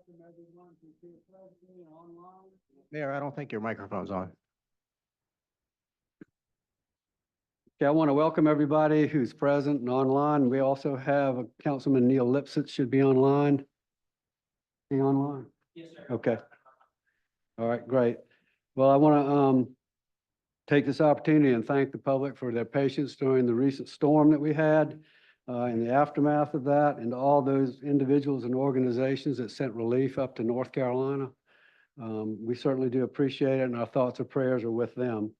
welcome everyone who's here presently and online. Mayor, I don't think your microphone's on. Okay, I want to welcome everybody who's present and online. We also have Councilman Neil Lipsitz should be online. Be online? Yes, sir. Okay. All right, great. Well, I want to take this opportunity and thank the public for their patience during the recent storm that we had, in the aftermath of that, and to all those individuals and organizations that sent relief up to North Carolina. We certainly do appreciate it, and our thoughts and prayers are with them.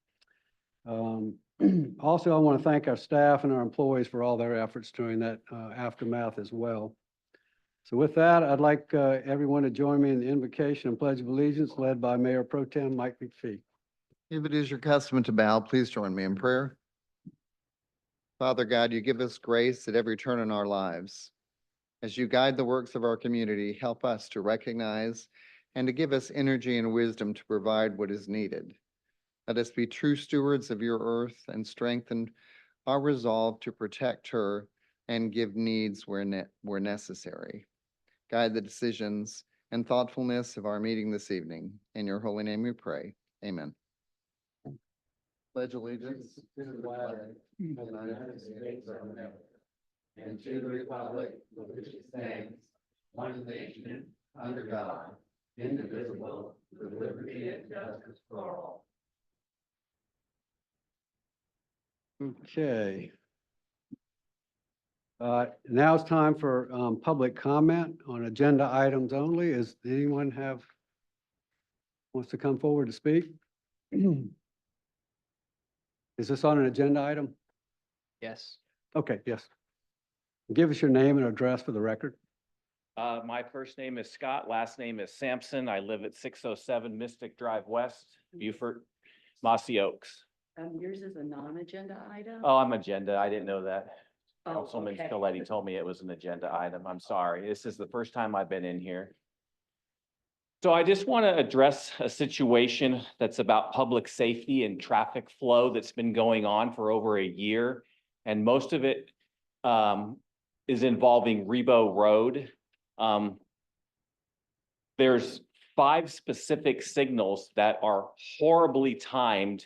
Also, I want to thank our staff and our employees for all their efforts during that aftermath as well. So with that, I'd like everyone to join me in the invocation and pledge of allegiance led by Mayor Pro Tem Mike McPhee. If it is your custom to bow, please join me in prayer. Father God, you give us grace at every turn in our lives. As you guide the works of our community, help us to recognize and to give us energy and wisdom to provide what is needed. Let us be true stewards of your earth and strengthen our resolve to protect her and give needs where necessary. Guide the decisions and thoughtfulness of our meeting this evening. In your holy name we pray. Amen. Pledge allegiance to the flag of the United States of America and to the republic for which it stands, one nation, under God, indivisible, with liberty and justice for all. Okay. Now it's time for public comment on agenda items only. Is anyone wants to come forward to speak? Is this on an agenda item? Yes. Okay, yes. Give us your name and address for the record. My first name is Scott, last name is Sampson. I live at 607 Mystic Drive West, Beaufort, Mossy Oaks. Yours is a non-agenda item? Oh, I'm agenda. I didn't know that. Oh, Councilman okay. Scaletti told me it was an agenda item. I'm sorry. This is the first time I've been in here. So I just want to address a situation that's about public safety and traffic flow that's been going on for over a year. And most of it is involving Rebo Road. There's 5 specific signals that are horribly timed.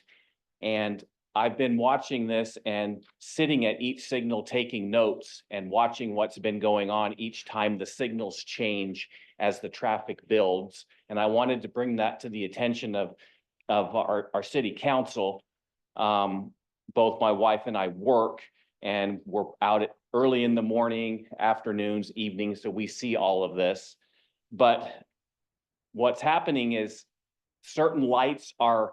And I've been watching this and sitting at each signal, taking notes and watching what's been going on each time the signals change as the traffic builds. And I wanted to bring that to the attention of our city council. Both my wife and I work and we're out early in the morning, afternoons, evenings, so we see all of this. But what's happening is certain lights are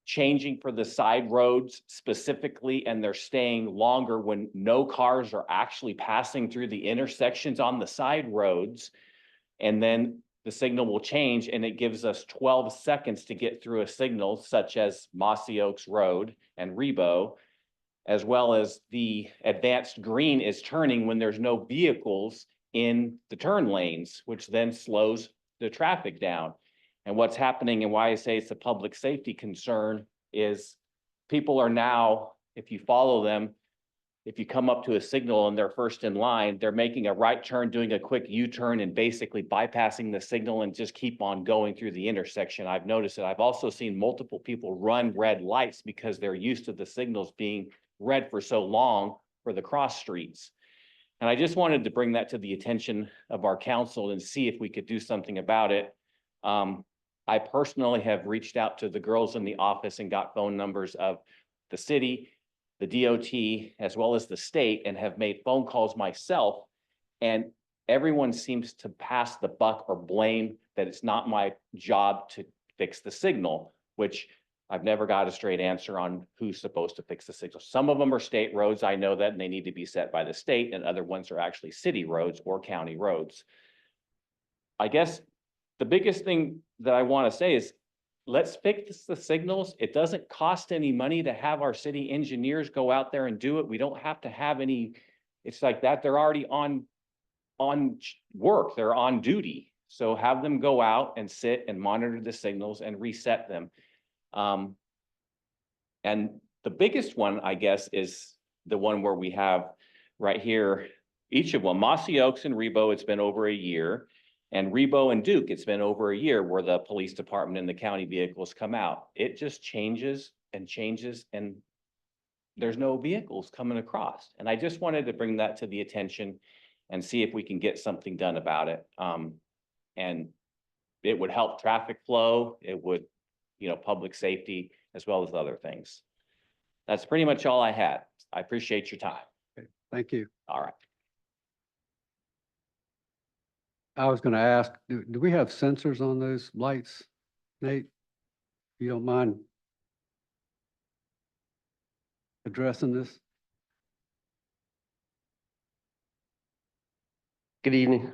changing for the side roads specifically, and they're staying longer when no cars are actually passing through the intersections on the side roads. And then the signal will change and it gives us 12 seconds to get through a signal such as Mossy Oaks Road and Rebo, as well as the advanced green is turning when there's no vehicles in the turn lanes, which then slows the traffic down. And what's happening and why I say it's a public safety concern is people are now, if you follow them, if you come up to a signal and they're first in line, they're making a right turn, doing a quick U-turn and basically bypassing the signal and just keep on going through the intersection. I've noticed it. I've also seen multiple people run red lights because they're used to the signals being red for so long for the cross streets. And I just wanted to bring that to the attention of our council and see if we could do something about it. I personally have reached out to the girls in the office and got phone numbers of the city, the DOT, as well as the state, and have made phone calls myself. And everyone seems to pass the buck or blame that it's not my job to fix the signal, which I've never got a straight answer on who's supposed to fix the signal. Some of them are state roads, I know that, and they need to be set by the state, and other ones are actually city roads or county roads. I guess the biggest thing that I want to say is let's fix the signals. It doesn't cost any money to have our city engineers go out there and do it. We don't have to have any, it's like that. They're already on work, they're on duty. So have them go out and sit and monitor the signals and reset them. And the biggest one, I guess, is the one where we have right here, each of them, Mossy Oaks and Rebo, it's been over a year. And Rebo and Duke, it's been over a year where the police department and the county vehicles come out. It just changes and changes and there's no vehicles coming across. And I just wanted to bring that to the attention and see if we can get something done about it. And it would help traffic flow. It would, public safety as well as other things. That's pretty much all I had. I appreciate your time. Thank you. All right. I was gonna ask, do we have sensors on those lights, Nate? If you don't mind addressing this? Good evening.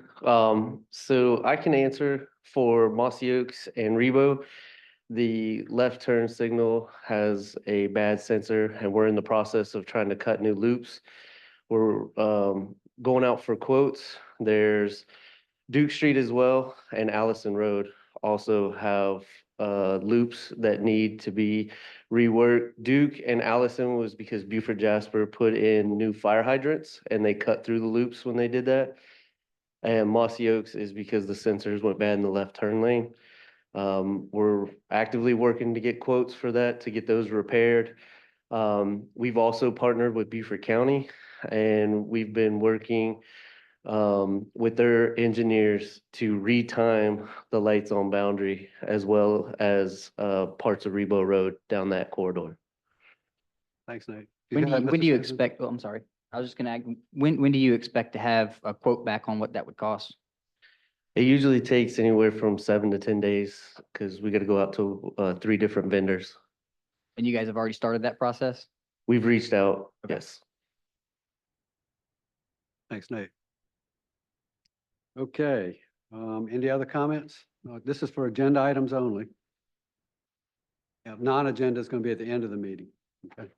So I can answer for Mossy Oaks and Rebo. The left turn signal has a bad sensor and we're in the process of trying to cut new loops. We're going out for quotes. There's Duke Street as well and Allison Road also have loops that need to be reworked. Duke and Allison was because Buford Jasper put in new fire hydrants and they cut through the loops when they did that. And Mossy Oaks is because the sensors went bad in the left turn lane. We're actively working to get quotes for that, to get those repaired. We've also partnered with Beaufort County and we've been working with their engineers to retime the lights on Boundary as well as parts of Rebo Road down that corridor. Thanks, Nate. When Go ahead, when Mr. do you Sampson. expect, oh, I'm sorry, I was just gonna add, when do you expect to have a quote back on what that would cost? It usually takes anywhere from 7 to 10 days because we got to go out to 3 different vendors. And you guys have already started that process? We've reached out, Okay. yes. Thanks, Nate. Okay, any other comments? This is for agenda items only. Yeah, non-agenda is going to be at the end of the meeting. Okay.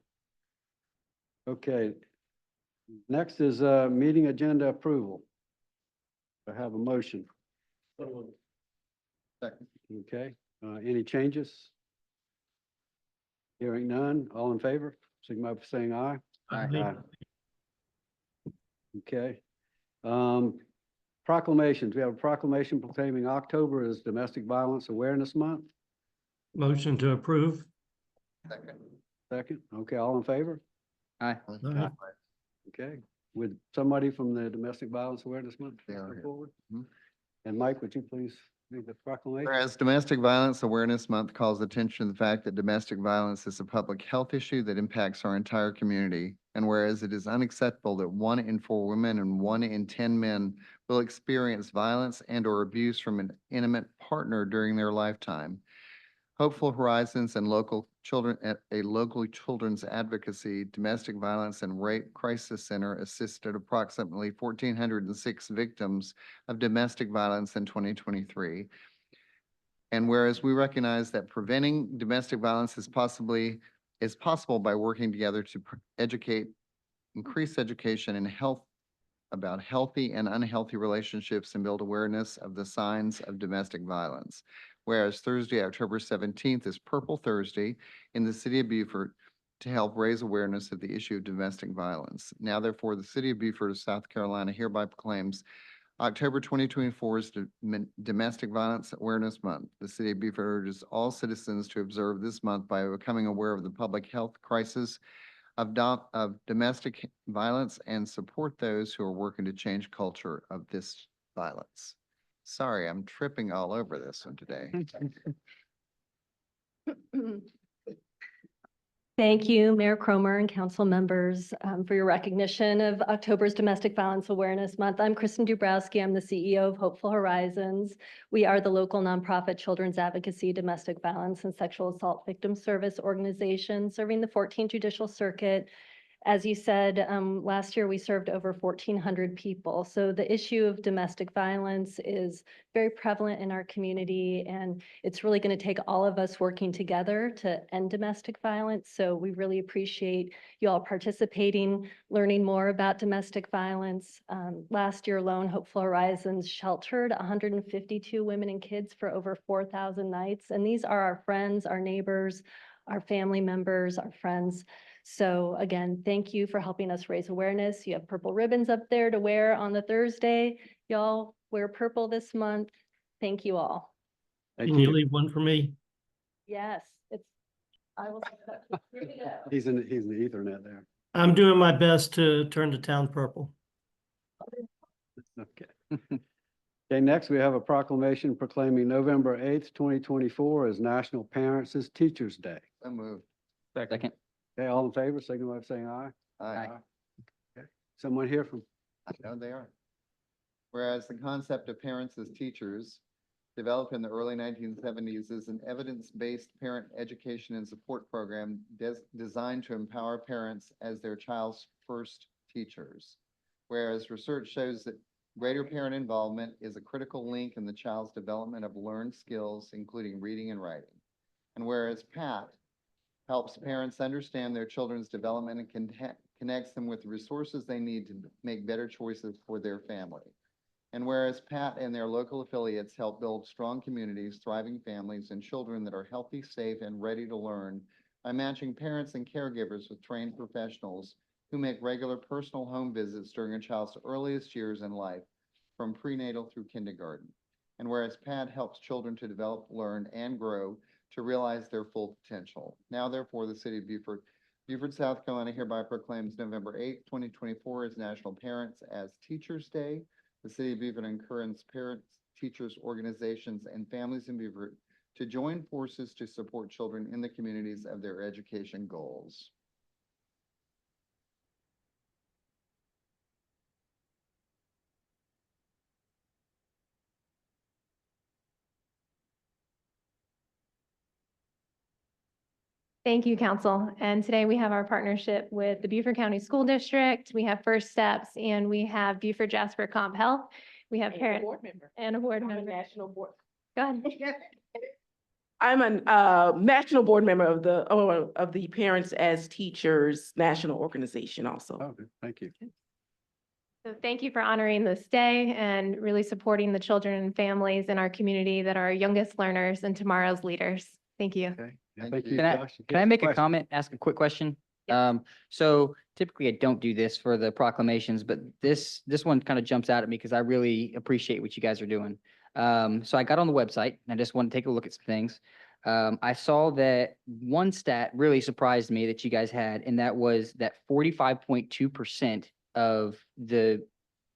Okay. Next is meeting agenda approval. I have a motion. Second. Okay, any changes? Hearing none, all in favor, signify by saying aye. Aye. Okay. Proclamations, we have a proclamation proclaiming October as Domestic Violence Awareness Month. Motion to approve. Second. Second, okay, all in favor? Aye. Aye. Okay, with somebody from the Domestic Violence Awareness Month? They are come here. forward? Mhm. And Mike, would you please read the proclamation? Whereas Domestic Violence Awareness Month calls attention to the fact that domestic violence is a public health issue that impacts our entire community. And whereas it is unacceptable that 1 in 4 women and 1 in 10 men will experience violence and or abuse from an intimate partner during their lifetime. Hopeful Horizons and local children's advocacy, domestic violence and rape crisis center assisted approximately 1,406 victims of domestic violence in 2023. And whereas we recognize that preventing domestic violence is possible by working together to increase education and health about healthy and unhealthy relationships and build awareness of the signs of domestic violence. Whereas Thursday, October 17th is Purple Thursday in the city of Beaufort to help raise awareness of the issue of domestic violence. Now therefore, the city of Beaufort of South Carolina hereby proclaims October 2024 is Domestic Violence Awareness Month. The city of Beaufort urges all citizens to observe this month by becoming aware of the public health crisis of domestic violence and support those who are working to change culture of this violence. Sorry, I'm tripping all over this one today. Thank you, Mayor Cromer and council members, for your recognition of October's Domestic Violence Awareness Month. I'm Kristen Dubrowski. I'm the CEO of Hopeful Horizons. We are the local nonprofit children's advocacy, domestic violence, and sexual assault victim service organization serving the 14th Judicial Circuit. As you said, last year we served over 1,400 people. So the issue of domestic violence is very prevalent in our community, and it's really going to take all of us working together to end domestic violence. So we really appreciate you all participating, learning more about domestic violence. Last year alone, Hopeful Horizons sheltered 152 women and kids for over 4,000 nights. And these are our friends, our neighbors, our family members, our friends. So again, thank you for helping us raise awareness. You have purple ribbons up there to wear on the Thursday. Y'all Wear purple this month. Thank you all. Thank Can you leave one for me? Yes, it's, I will. Here we go. He's in the Ethernet there. I'm doing my best to turn the town purple. Okay. Okay, next we have a proclamation proclaiming November 8th, 2024 as National Parents' Teachers Day. So moved. Second. Okay, all in favor, signify by saying aye. Aye. Okay, someone here from, I know they are. Whereas the concept of parents as teachers, developed in the early 1970s, is an evidence-based parent education and support program designed to empower parents as their child's first teachers. Whereas research shows that greater parent involvement is a critical link in the child's development of learned skills, including reading and writing. And whereas PAT helps parents understand their children's development and connects them with the resources they need to make better choices for their family. And whereas PAT and their local affiliates help build strong communities, thriving families, and children that are healthy, safe, and ready to learn by matching parents and caregivers with trained professionals who make regular personal home visits during a child's earliest years in life, from prenatal through kindergarten. And whereas PAT helps children to develop, learn, and grow to realize their full potential. Now, therefore, the City of Beaufort, South Carolina hereby proclaims November 8th, 2024 as National Parents as Teachers Day. The City of Beaufort encourages parents, teachers, organizations, and families in Beaufort to join forces to support children in the communities of their education goals. Thank you, Council. And today we have our partnership with the Beaufort County School District. We have First Steps, and we have Beaufort Jasper Comp Health. We have parent and a board member. National board. Go ahead. I'm a national board member of the Parents as Teachers National Organization also. okay, thank you. So thank you for honoring this day and really supporting the children and families in our community that are our youngest learners and tomorrow's leaders. Thank you. Okay, yeah, Thank thank you. you, Can I, Josh. can I Yes, make a question. comment, ask a quick question? Yes. So typically I don't do this for the proclamations, but this one kind of jumps out at me because I really appreciate what you guys are doing. So I got on the website and I just want to take a look at some things. I saw that one stat really surprised me that you guys had, and that was that 45.2% of the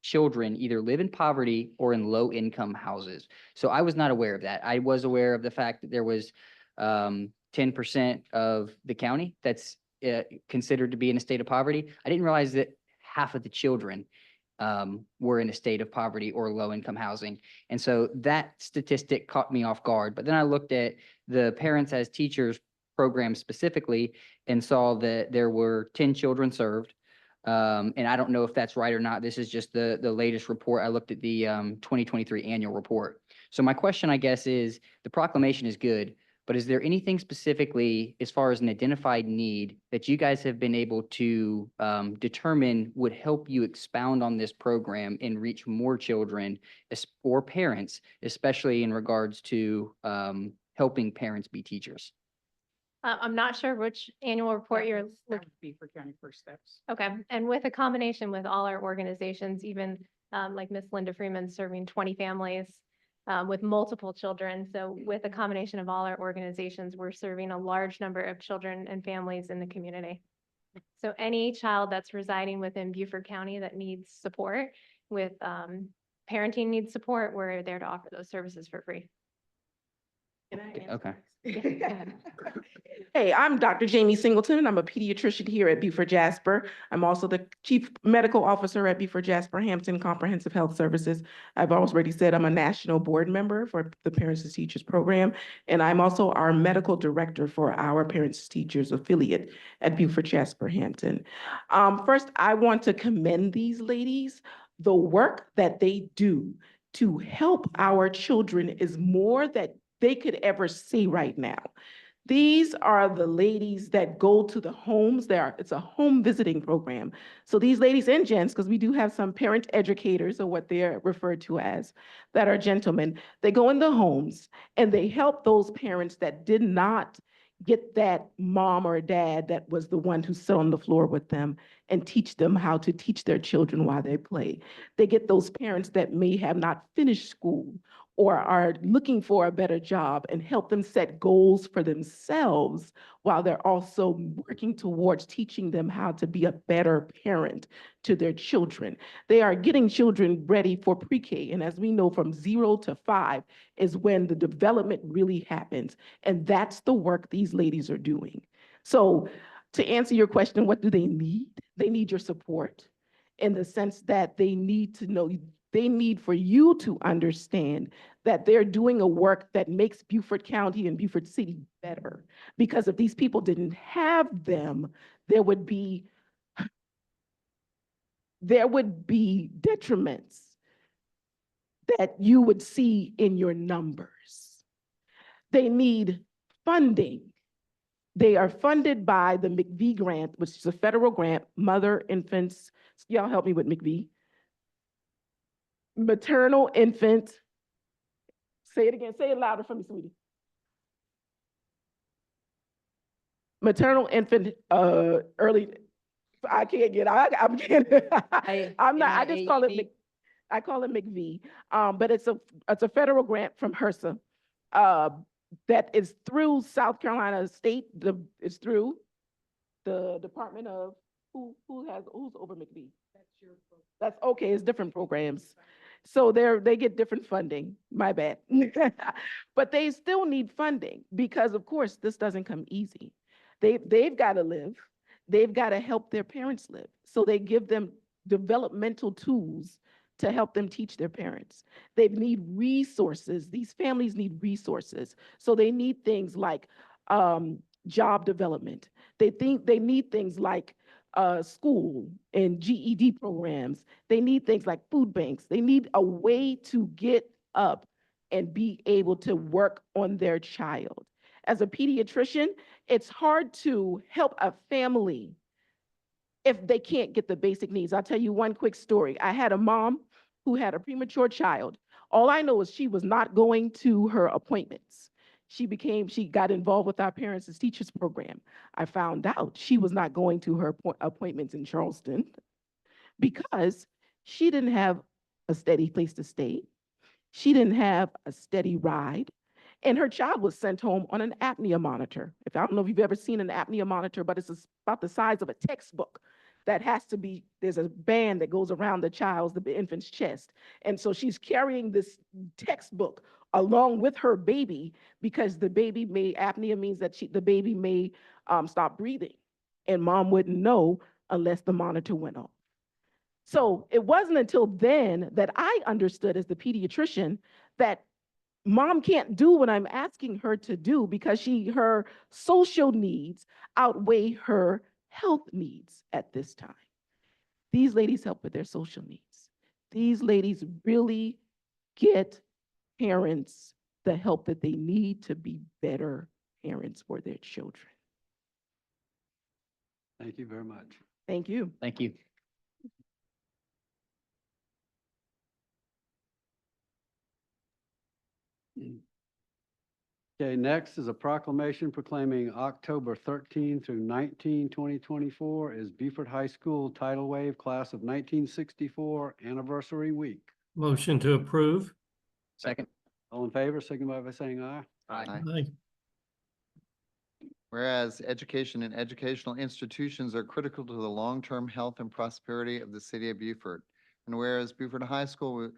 children either live in poverty or in low income houses. So I was not aware of that. I was aware of the fact that there was 10% of the county that's considered to be in a state of poverty. I didn't realize that half of the children were in a state of poverty or low income housing. And so that statistic caught me off guard. But then I looked at the Parents as Teachers program specifically and saw that there were 10 children served. And I don't know if that's right or not. This is just the latest report. I looked at the 2023 annual report. So my question, I guess, is the proclamation is good, but is there anything specifically as far as an identified need that you guys have been able to determine would help you expound on this program and reach more children or parents, especially in regards to helping parents be teachers? I'm not sure which annual report you're looking. Beaufort County First Steps. Okay, and with a combination with all our organizations, even like Miss Linda Freeman serving 20 families with multiple children. So with a combination of all our organizations, we're serving a large number of children and families in the community. So any child that's residing within Beaufort County that needs support with parenting needs support, we're there to offer those services for free. Okay. Hey, I'm Dr. Jamie Singleton, and I'm a pediatrician here at Beaufort Jasper. I'm also the Chief Medical Officer at Beaufort Jasper Hampton Comprehensive Health Services. I've already said I'm a national board member for the Parents as Teachers program, and I'm also our medical director for our Parents as Teachers affiliate at Beaufort Jasper Hampton. First, I want to commend these ladies. The work that they do to help our children is more than they could ever see right now. These are the ladies that go to the homes. It's a home visiting program. So these ladies and gents, because we do have some parent educators, or what they're referred to as, that are gentlemen, they go in the homes and they help those parents that did not get that mom or dad that was the one who sat on the floor with them and teach them how to teach their children while they play. They get those parents that may have not finished school or are looking for a better job and help them set goals for themselves while they're also working towards teaching them how to be a better parent to their children. They are getting children ready for pre-K. And as we know, from 0 to 5 is when the development really happens. And that's the work these ladies are doing. So to answer your question, what do they need? They need your support in the sense that they need to know, they need for you to understand that they're doing a work that makes Beaufort County and Beaufort City better. Because if these people didn't have them, there would be detriments that you would see in your numbers. They need funding. They are funded by the McVee grant, which is a federal grant, mother, infants, y'all help me with McVee. Maternal, infant, say it again, say it louder for me, sweetie. Maternal, infant, early, I can't get, I'm kidding. I'm not, I just call it, I call it McVee. But it's a federal grant from HRSA that is through South Carolina State. It's through the Department of, who's over McVee? That's okay, it's different programs. So they get different funding, my bad. But they still need funding because of course this doesn't come easy. They've got to live. They've got to help their parents live. So they give them developmental tools to help them teach their parents. They need resources. These families need resources. So they need things like job development. They need things like school and GED programs. They need things like food banks. They need a way to get up and be able to work on their child. As a pediatrician, it's hard to help a family if they can't get the basic needs. I'll tell you one quick story. I had a mom who had a premature child. All I know is she was not going to her appointments. She got involved with our Parents as Teachers program. I found out she was not going to her appointments in Charleston because she didn't have a steady place to stay. She didn't have a steady ride. And her child was sent home on an apnea monitor. I don't know if you've ever seen an apnea monitor, but it's about the size of a textbook that has to be, there's a band that goes around the infant's chest. And so she's carrying this textbook along with her baby because apnea means that the baby may stop breathing. And mom wouldn't know unless the monitor went off. So it wasn't until then that I understood as the pediatrician that mom can't do what I'm asking her to do because her social needs outweigh her health needs at this time. These ladies help with their social needs. These ladies really get parents the help that they need to be better parents for their children. Thank you very much. Thank you. Thank you. Okay, next is a proclamation proclaiming October 13 through 19, 2024 as Beaufort High School Tidal Wave Class of 1964 Anniversary Week. Motion to approve. Second. All in favor, signify by saying aye. Aye. Aye. Whereas education and educational institutions are critical to the long-term health and prosperity of the city of Beaufort. And whereas Beaufort High School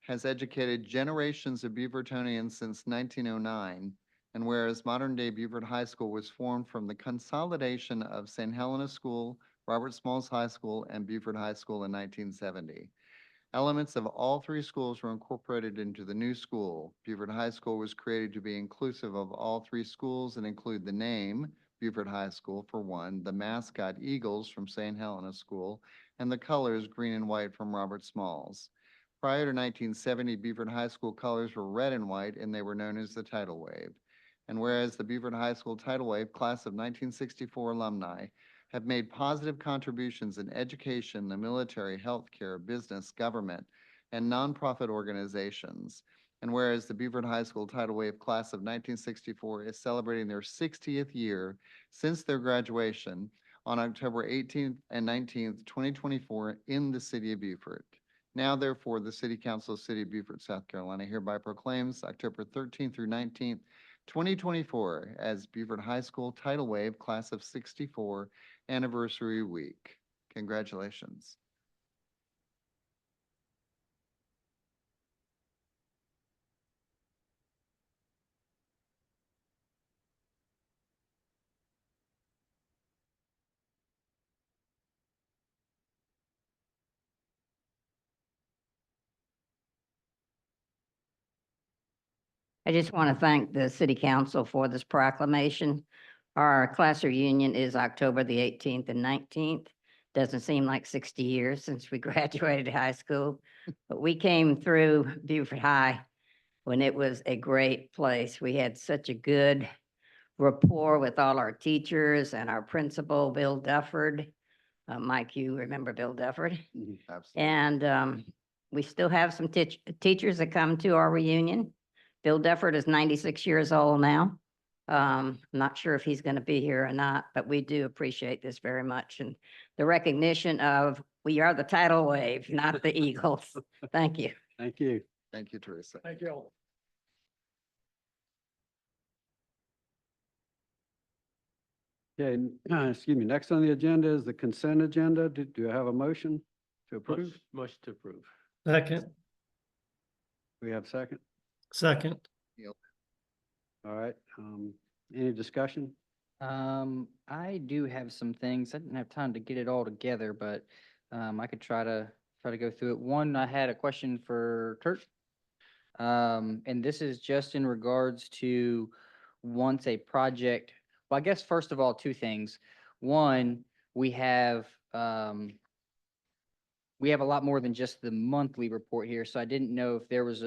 has educated generations of Beaufortonians since 1909, and whereas modern-day Beaufort High School was formed from the consolidation of St. Helena School, Robert Smalls High School, and Beaufort High School in 1970. Elements of all three schools were incorporated into the new school. Beaufort High School was created to be inclusive of all three schools and include the name, Beaufort High School for one, the mascot Eagles from St. Helena School, and the colors green and white from Robert Smalls. Prior to 1970, Beaufort High School colors were red and white, and they were known as the Tidal Wave. And whereas the Beaufort High School Tidal Wave Class of 1964 alumni have made positive contributions in education, the military, healthcare, business, government, and nonprofit organizations. And whereas the Beaufort High School Tidal Wave Class of 1964 is celebrating their 60th year since their graduation on October 18th and 19th, 2024 in the city of Beaufort. Now therefore, the City Council of the City of Beaufort, South Carolina hereby proclaims October 13th through 19th, 2024 as Beaufort High School Tidal Wave Class of 64 Anniversary Week. Congratulations. I just want to thank the city council for this proclamation. Our class reunion is October the 18th and 19th. Doesn't seem like 60 years since we graduated high school, but we came through Beaufort High when it was a great place. We had such a good rapport with all our teachers and our principal, Bill Dufford. Mike, you remember Bill Dufford? Absolutely. And we still have some teachers that come to our reunion. Bill Dufford is 96 years old now. Not sure if he's going to be here or not, but we do appreciate this very much. And the recognition of we are the tidal wave, not the Eagles. Thank you. Thank you. Thank you, Teresa. Thank you. Okay, excuse me. Next on the agenda is the consent agenda. Do I have a motion to approve? Motion to approve. Second, We have second. second. All right. Any discussion? I do have some things. I didn't have time to get it all together, but I could try to go through it. One, I had a question for Kurt. And this is just in regards to once a project, well, I guess first of all, two things. One, we have a lot more than just the monthly report here, so I didn't know if there was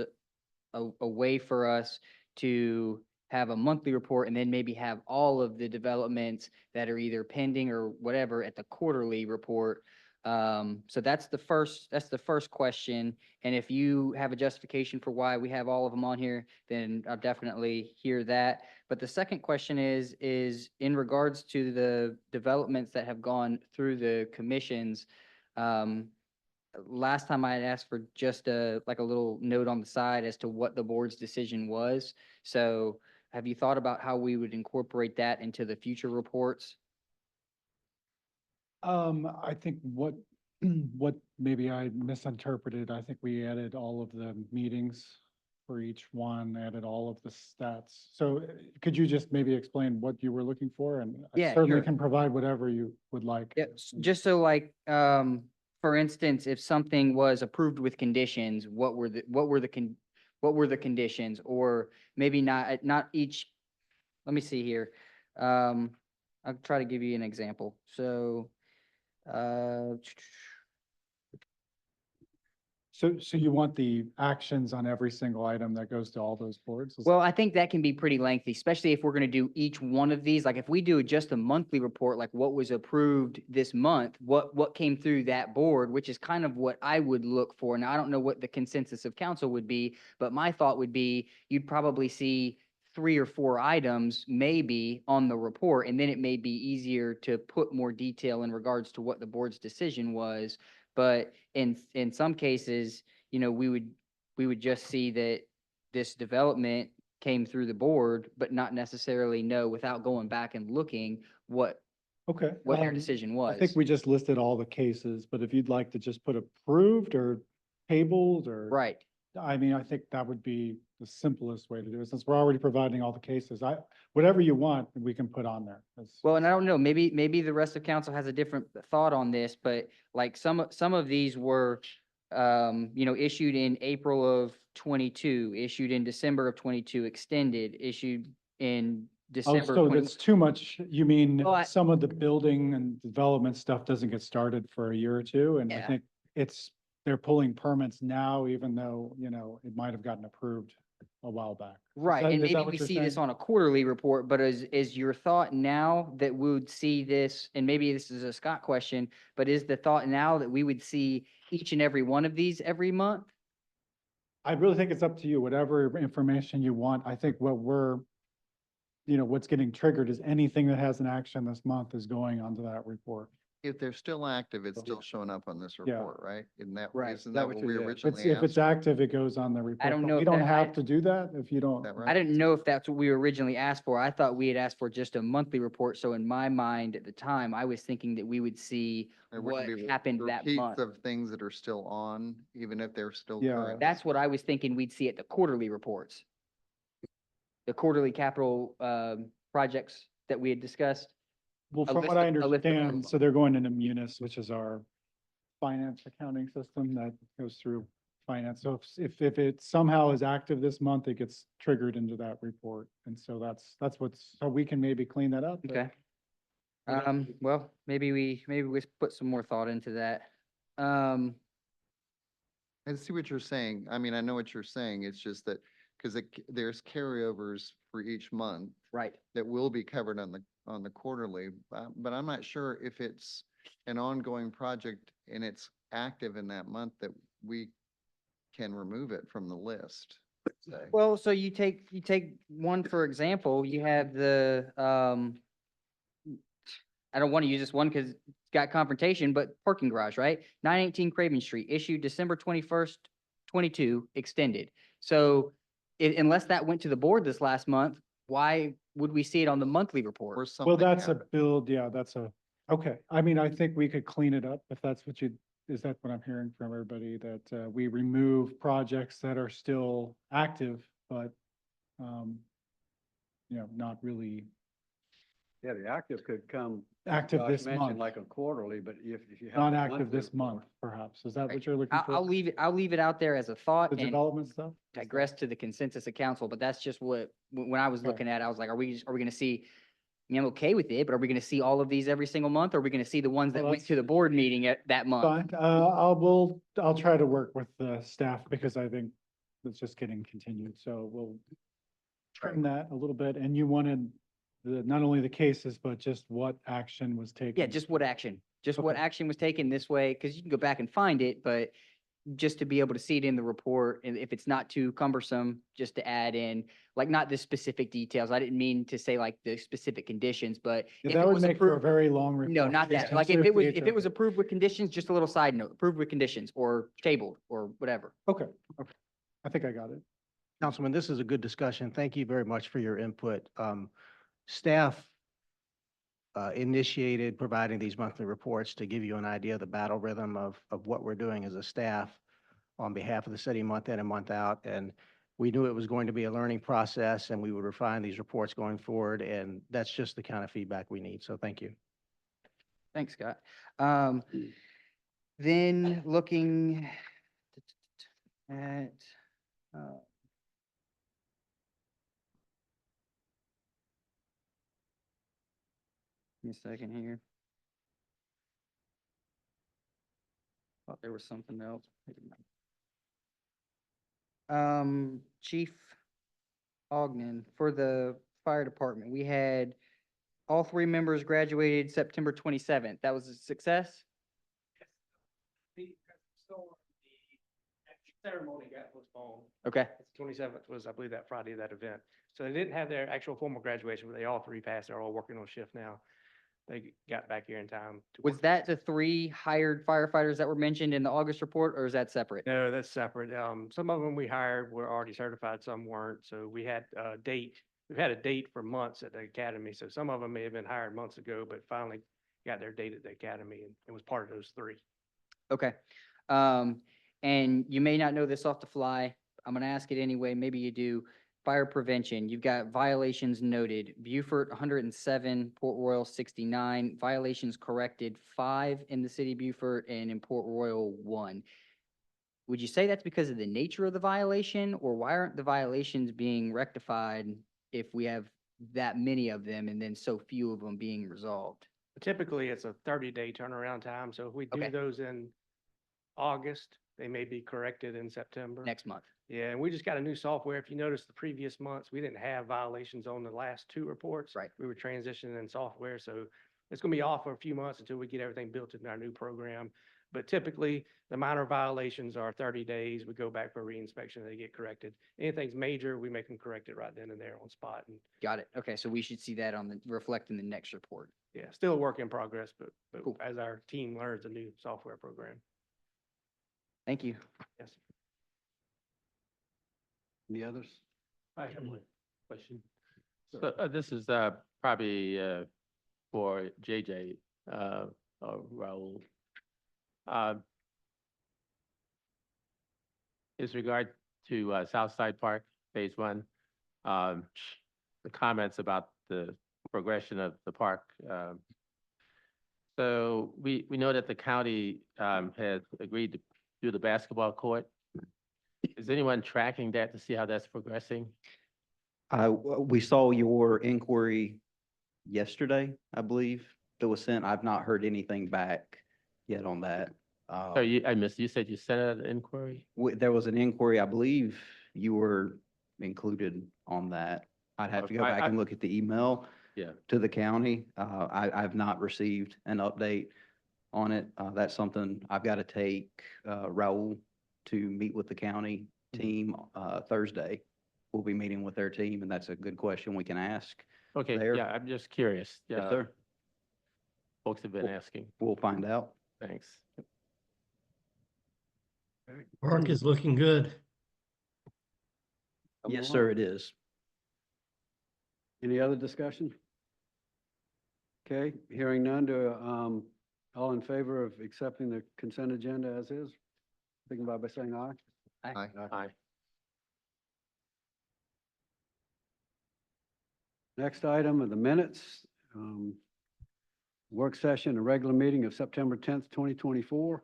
a way for us to have a monthly report and then maybe have all of the developments that are either pending or whatever at the quarterly report. So that's the first question. And if you have a justification for why we have all of them on here, then I'll definitely hear that. But the second question is in regards to the developments that have gone through the commissions. Last time I had asked for just like a little note on the side as to what the board's decision was. So have you thought about how we would incorporate that into the future reports? I think what maybe I misinterpreted, I think we added all of the meetings for each one, added all of the stats. So could you just maybe explain what you were looking for? And I Yeah, certainly sure. can provide whatever you would like. Yeah, just so like, for instance, if something was approved with conditions, what were the conditions? Or maybe not each, let me see here. I'll try to give you an example. So, So you want the actions on every single item that goes to all those boards? Is- well, I think that can be pretty lengthy, especially if we're going to do each one of these. Like if we do just a monthly report, like what was approved this month, what came through that board, which is kind of what I would look for. Now, I don't know what the consensus of council would be, but my thought would be you'd probably see 3 or 4 items maybe on the report, and then it may be easier to put more detail in regards to what the board's decision was. But in some cases, you know, we would just see that this development came through the board, but not necessarily know without going back and looking what Okay. their decision was. I think we just listed all the cases, but if you'd like to just put approved or tabled or. Right. I mean, I think that would be the simplest way to do it, since we're already providing all the cases. Whatever you want, we can put on there. That's- Well, and I don't know, maybe the rest of council has a different thought on this, but like some of these were, you know, issued in April of 22, issued in December of 22, extended, issued in Oh, December. so 20 that's too much. You mean Well, some of the building and development stuff doesn't get started for a year or two? And I Yeah. think they're pulling permits now, even though, you know, it might have gotten approved a while back. Right, and Is that maybe what we you're see this saying? on a quarterly report, but is your thought now that we would see this, and maybe this is a Scott question, but is the thought now that we would see each and every one of these every month? I really think it's up to you, whatever information you want. I think what what's getting triggered is anything that has an action this month is going onto that report. If they're still active, it's Okay. still showing up on this Yeah. report, right? Isn't that, Right. isn't That that what what you we did. originally If it's asked? active, it goes on the report. don't but know We if don't that- have to do that if you don't. Is that I right? didn't know if that's what we originally asked for. I thought we had asked for just a monthly report. So in my mind at the time, I was thinking that we would see There wouldn't what be happened that repeats month. of things that are still on, even if they're still Yeah. current. That's what I was thinking we'd see at the quarterly reports. The quarterly capital projects that we had discussed. Well, a from list what I of- a list of understand, them. so they're going into Munis, which is our finance accounting system that goes through finance. So if it somehow is active this month, it gets triggered into that report. And so that's so we can maybe clean that up. but- Okay. Well, maybe we put some more thought into that. I see what you're saying. I mean, I know what you're saying. It's just that, because there's carryovers for each month Right. that will be covered on the quarterly, but I'm not sure if it's an ongoing project and it's active in that month that we can remove it from the list. say. Well, so you take one, for example, you have the, I don't want to use this one because it's got confrontation, but parking garage, right? 918 Craven Street, issued December 21st, 22, extended. So unless that went to the board this last month, why would we see it on the monthly Or report? Well, something that's a happened. build, yeah, okay. I mean, I think we could clean it up if that's is that what I'm hearing from everybody? That we remove projects that are still active, but, not really Yeah, the active could come. active Josh this mentioned, month, Like a quarterly, but if you have. not a active monthly this month, report- perhaps. Is that Right. what you're looking for? I'll leave it out there as a thought The and development stuff? digress to the consensus of council, but that's just what, when I was Okay. looking at, it, I was like, are we gonna see? I mean, I'm okay with it, but are we gonna see all of these every single month? Or are we gonna see the ones that Well, went to the board meeting at that month? Fine, I'll try to work with the staff because I think it's just getting continued, so we'll trim that a little bit, and you wanted not only the cases, but just what action was taken. Yeah, just what action, what Okay. action was taken this way, because you can go back and find it, but just to be able to see it in the report, and if it's not too cumbersome, just to add in, like, not the specific details. I didn't mean to say like the specific conditions, but Yeah, if that it would was make for a approved. very long report. No, not that. Like, if it was approved with conditions, just a little side note, approved with conditions or tabled or whatever. Okay, I think I got it. Councilman, this is a good discussion. Thank you very much for your input. Staff initiated providing these monthly reports to give you an idea of the battle rhythm of what we're doing as a staff on behalf of the city month in and month out. And we knew it was going to be a learning process and we would refine these reports going forward. And that's just the kind of feedback we need. So thank you. Thanks, Scott. Then looking at, give me a second here. Thought there was something else. Chief Ogden, for the fire department, we had all three members graduated September 27th. That was a success? Ceremony got postponed. Okay, Twenty-seventh was, I believe, that Friday, that event. So they didn't have their actual formal graduation, but they all three passed. They're all working on shift now. They got back here in time. to was work. that the three hired firefighters that were mentioned in the August report, or is that separate? No, that's separate. Some of them we hired were already certified, some weren't. So we had a date. We've had a date for months at the academy. So some of them may have been hired months ago, but finally got their date at the academy and it was part of those three. Okay. And you may not know this off the fly. I'm gonna ask it anyway. Maybe you do. Fire prevention, you've got violations noted. Beaufort, 107, Port Royal, 69. Violations corrected, 5 in the city of Beaufort, and in Port Royal, 1. Would you say that's because of the nature of the violation, or why aren't the violations being rectified if we have that many of them and then so few of them being resolved? Typically, it's a 30-day turnaround time. So if we do Okay. those in August, they may be corrected in September. Next month. Yeah, and we just got a new software. If you notice the previous months, we didn't have violations on the last 2 reports. Right. We were transitioning in software, so it's gonna be off for a few months until we get everything built into our new program. But typically, the minor violations are 30 days. We go back for reinspection, they get corrected. Anything's major, we make them correct it right then and there on spot. And Got it. Okay, so we should see that on the, reflect in the next report. yeah, still a work in progress, but Cool. as our team learns the new software program. Thank you. Yes. Any others? I have one question. Sure. So this is probably for JJ or Raul. Is regard to Southside Park Phase 1, the comments about the progression of the park. So we know that the county has agreed to do the basketball court. Is anyone tracking that to see how that's progressing? We saw your inquiry yesterday, I believe, that was sent. I've not heard anything back yet on that. So I missed, you said you sent out an inquiry? There was an inquiry, I believe you were included on that. I'd have to go back and look at the email Yeah. to the county. I've not received an update on it. That's something I've got to take Raul to meet with the county team Thursday. We'll be meeting with their team, and that's a good question we can ask. Okay, there. yeah, I'm just curious. Yes, Yeah, sir. folks have been asking. We'll find out. Thanks. Park is looking good. Yes, sir, it is. Any other discussion? Okay, hearing none, all in favor of accepting the consent agenda as is, signify by saying aye. Aye. Aye. Next item are the minutes. Work session, a regular meeting of September 10th, 2024.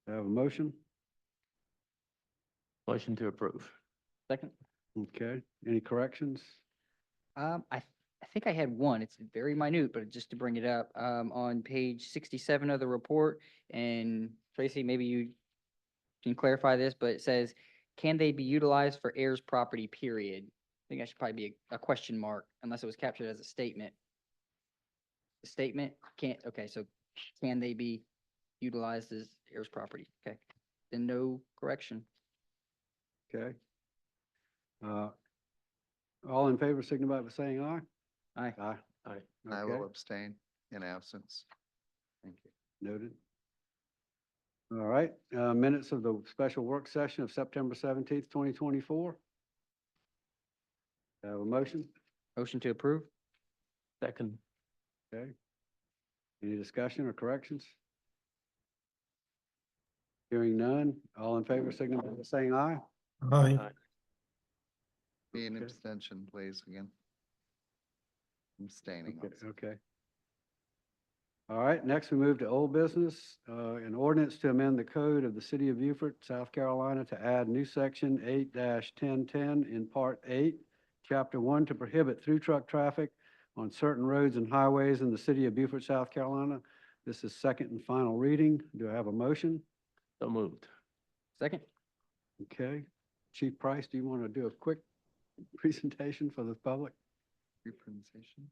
Do I have a motion? Motion to approve. Second. Okay, any corrections? I think I had one. It's very minute, but just to bring it up, on page 67 of the report, and Tracy, maybe you can clarify this, but it says, can they be utilized for heirs property, period? I think that should probably be a question mark, unless it was captured as a statement. The statement can't, okay, so can they be utilized as heirs property? Okay, then no correction. Okay. All in favor, signify by saying aye. Aye. Aye. Aye. I Okay, will abstain in absence. thank you. Noted. All right, minutes of the special work session of September 17th, 2024. Have a motion? Motion to approve? Second. Okay. Any discussion or corrections? Hearing none, all in favor, signify by saying aye. Aye. Be an Okay. abstention, please, again. Abstaining. Okay, okay. All right, next we move to old business, an ordinance to amend the code of the city of Beaufort, South Carolina to add new section 8-1010 in part 8, chapter 1 to prohibit through truck traffic on certain roads and highways in the city of Beaufort, South Carolina. This is second and final reading. Do I have a motion? So moved. Second? Okay. Chief Price, do you want to do a quick presentation for the public? Presentation.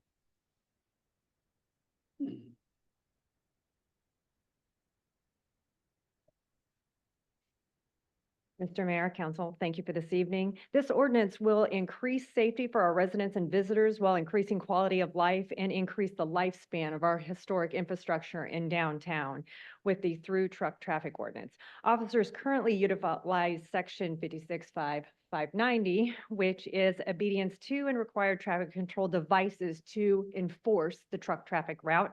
Mr. Mayor, Council, thank you for this evening. This ordinance will increase safety for our residents and visitors while increasing quality of life and increase the lifespan of our historic infrastructure in downtown with the through truck traffic ordinance. Officers currently utilize section 56.590, which is obedience to and required traffic control devices to enforce the truck traffic route.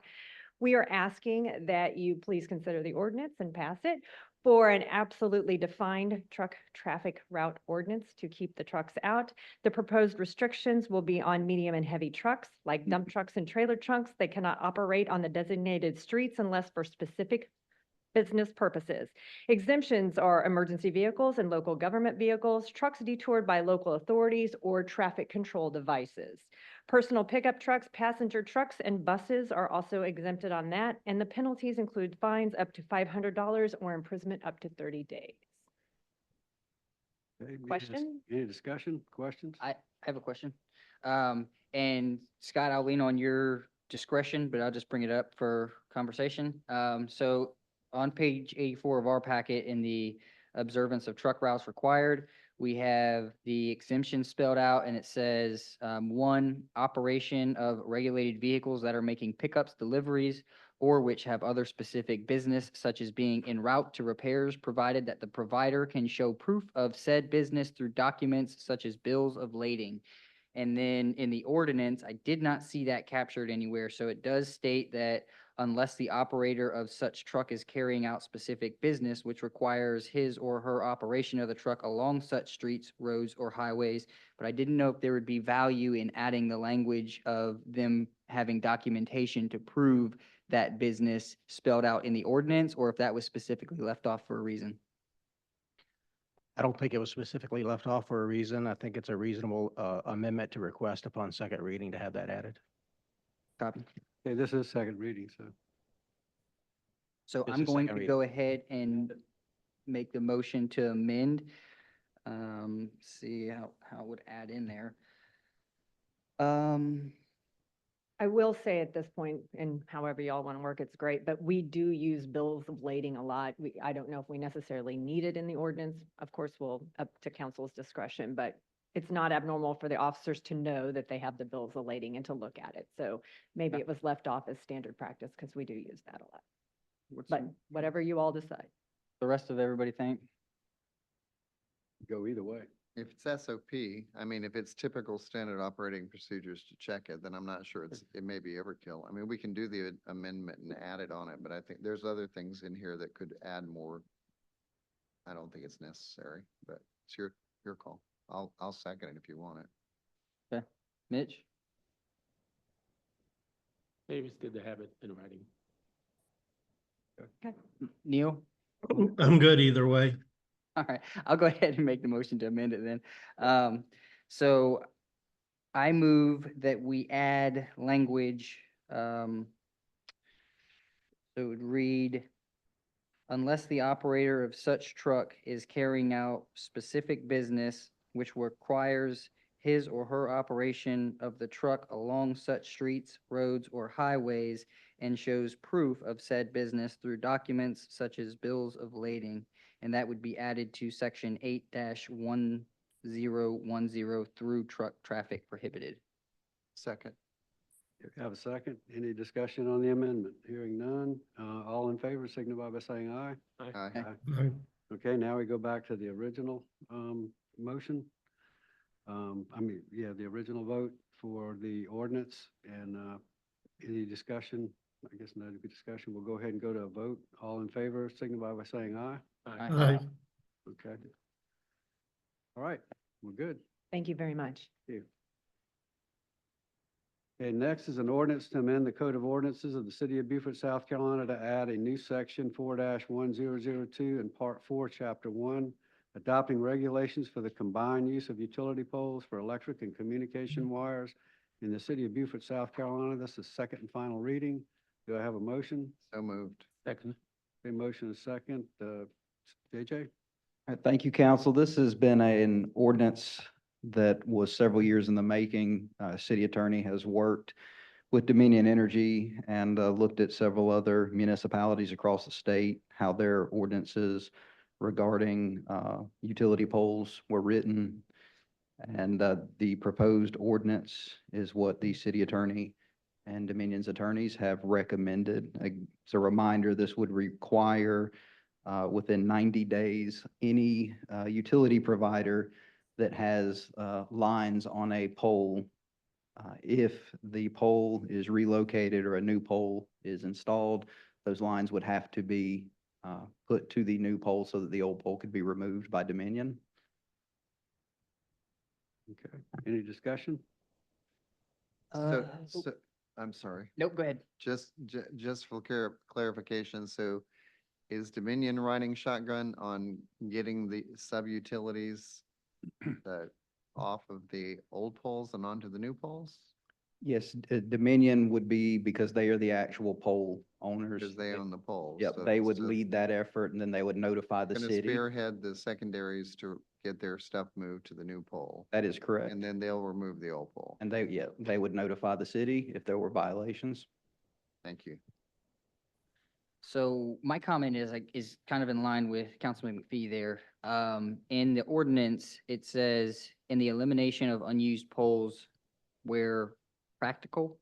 We are asking that you please consider the ordinance and pass it for an absolutely defined truck traffic route ordinance to keep the trucks out. The proposed restrictions will be on medium and heavy trucks, like dump trucks and trailer trunks. They cannot operate on the designated streets unless for specific business purposes. Exemptions are emergency vehicles and local government vehicles, trucks detoured by local authorities, or traffic control devices. Personal pickup trucks, passenger trucks, and buses are also exempted on that, and the penalties include fines up to $500 or imprisonment up to 30 days. Okay, Question? Any discussion, questions? I have a question. And Scott, I'll lean on your discretion, but I'll just bring it up for conversation. So on page 84 of our packet in the observance of truck routes required, we have the exemption spelled out and it says, one, operation of regulated vehicles that are making pickups, deliveries, or which have other specific business such as being en route to repairs, provided that the provider can show proof of said business through documents such as bills of lading. And then in the ordinance, I did not see that captured anywhere, so it does state that unless the operator of such truck is carrying out specific business which requires his or her operation of the truck along such streets, roads, or highways. But I didn't know if there would be value in adding the language of them having documentation to prove that business spelled out in the ordinance, or if that was specifically left off for a reason. I don't think it was specifically left off for a reason. I think it's a reasonable amendment to request upon second reading to have that added. Copy. Okay, this is second reading, so. So This I'm is going second to reading. go ahead and make the motion to amend. See how it would add in there. I will say at this point, and however y'all want to work, it's great, but we do use bills of lading a lot. I don't know if we necessarily need it in the ordinance. Of course, we'll up to council's discretion, but it's not abnormal for the officers to know that they have the bills of lading and to look at it. So maybe it was left off as standard practice because we do use that a lot. But whatever you all decide. The rest of everybody think? Go either way. If it's SOP, I mean, if it's typical standard operating procedures to check it, then I'm not sure it may be overkill. I mean, we can do the amendment and add it on it, but I think there's other things in here that could add more. I don't think it's necessary, but it's your call. I'll second it if you want it. Okay. Mitch? Maybe it's good to have it in writing. Neil? I'm good either way. All right, I'll go ahead and make the motion to amend it then. So I move that we add language, so it would read, unless the operator of such truck is carrying out specific business which requires his or her operation of the truck along such streets, roads, or highways and shows proof of said business through documents such as bills of lading. And that would be added to section 8-1010 through truck traffic prohibited. Second. Have a second. Any discussion on the amendment? Hearing none. All in favor, signify by saying aye. Aye. Aye. Okay, now we go back to the original motion. The original vote for the ordinance and any discussion. I guess no discussion. We'll go ahead and go to a vote. All in favor, signify by saying aye. Aye. Okay. All right, we're good. Thank you very much. Thank you. Okay, next is an ordinance to amend the Code of Ordinances of the City of Beaufort, South Carolina to add a new section 4-1002 in Part 4, Chapter 1, adopting regulations for the combined use of utility poles for electric and communication wires in the City of Beaufort, South Carolina. This is second and final reading. Do I have a motion? So moved. Second. Okay, motion is second. JJ? Thank you, council. This has been an ordinance that was several years in the making. City attorney has worked with Dominion Energy and looked at several other municipalities across the state, how their ordinances regarding utility poles were written. And the proposed ordinance is what the city attorney and Dominion's attorneys have recommended. As a reminder, this would require within 90 days, any utility provider that has lines on a pole, if the pole is relocated or a new pole is installed, those lines would have to be put to the new pole so that the old pole could be removed by Dominion. Okay, any discussion? So, I'm sorry. Nope, go ahead. Just for clarification, so is Dominion riding shotgun on getting the sub-utilities off of the old poles and onto the new poles? Yes, Dominion would be, because they are the actual pole owners. Because they own the poles. Yep, so- they would so lead that effort and then they would notify the Gonna city. spearhead the secondaries to get their stuff moved to the new pole. That is correct. And then they'll remove the old pole. And they would notify the city if there were violations. Thank you. So my comment is like, is kind of in line with Councilman McPhee there. In the ordinance, it says in the elimination of unused poles where practical.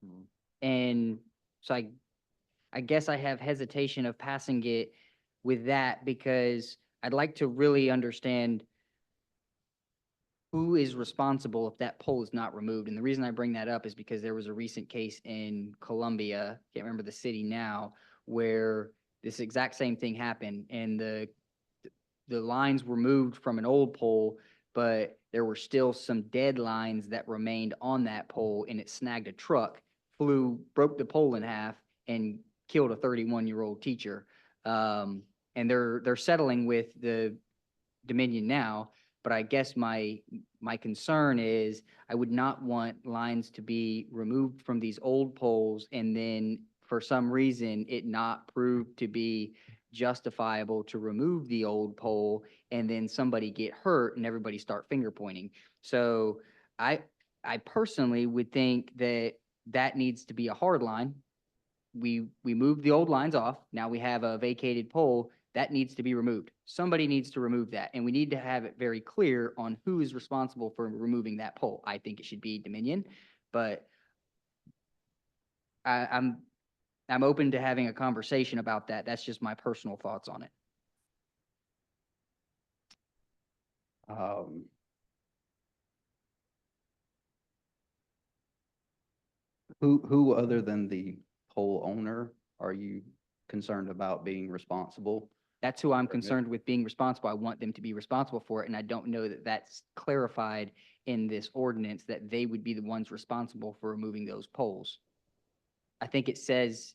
Mhm. And so I guess I have hesitation of passing it with that because I'd like to really understand who is responsible if that pole is not removed. And the reason I bring that up is because there was a recent case in Columbia, can't remember the city now, where this exact same thing happened and the lines were moved from an old pole, but there were still some dead lines that remained on that pole and it snagged a truck, broke the pole in half and killed a 31-year-old teacher. And they're settling with the Dominion now, but I guess my concern is I would not want lines to be removed from these old poles and then for some reason it not prove to be justifiable to remove the old pole and then somebody get hurt and everybody start finger pointing. So I personally would think that that needs to be a hard line. We moved the old lines off. Now we have a vacated pole that needs to be removed. Somebody needs to remove that. And we need to have it very clear on who is responsible for removing that pole. I think it should be Dominion, but I'm open to having a conversation about that. That's just my personal thoughts on it. Who other than the pole owner are you concerned about being responsible? That's who I'm concerned with being responsible. I want them to be responsible for it. And I don't know that that's clarified in this ordinance that they would be the ones responsible for removing those poles. I think it says,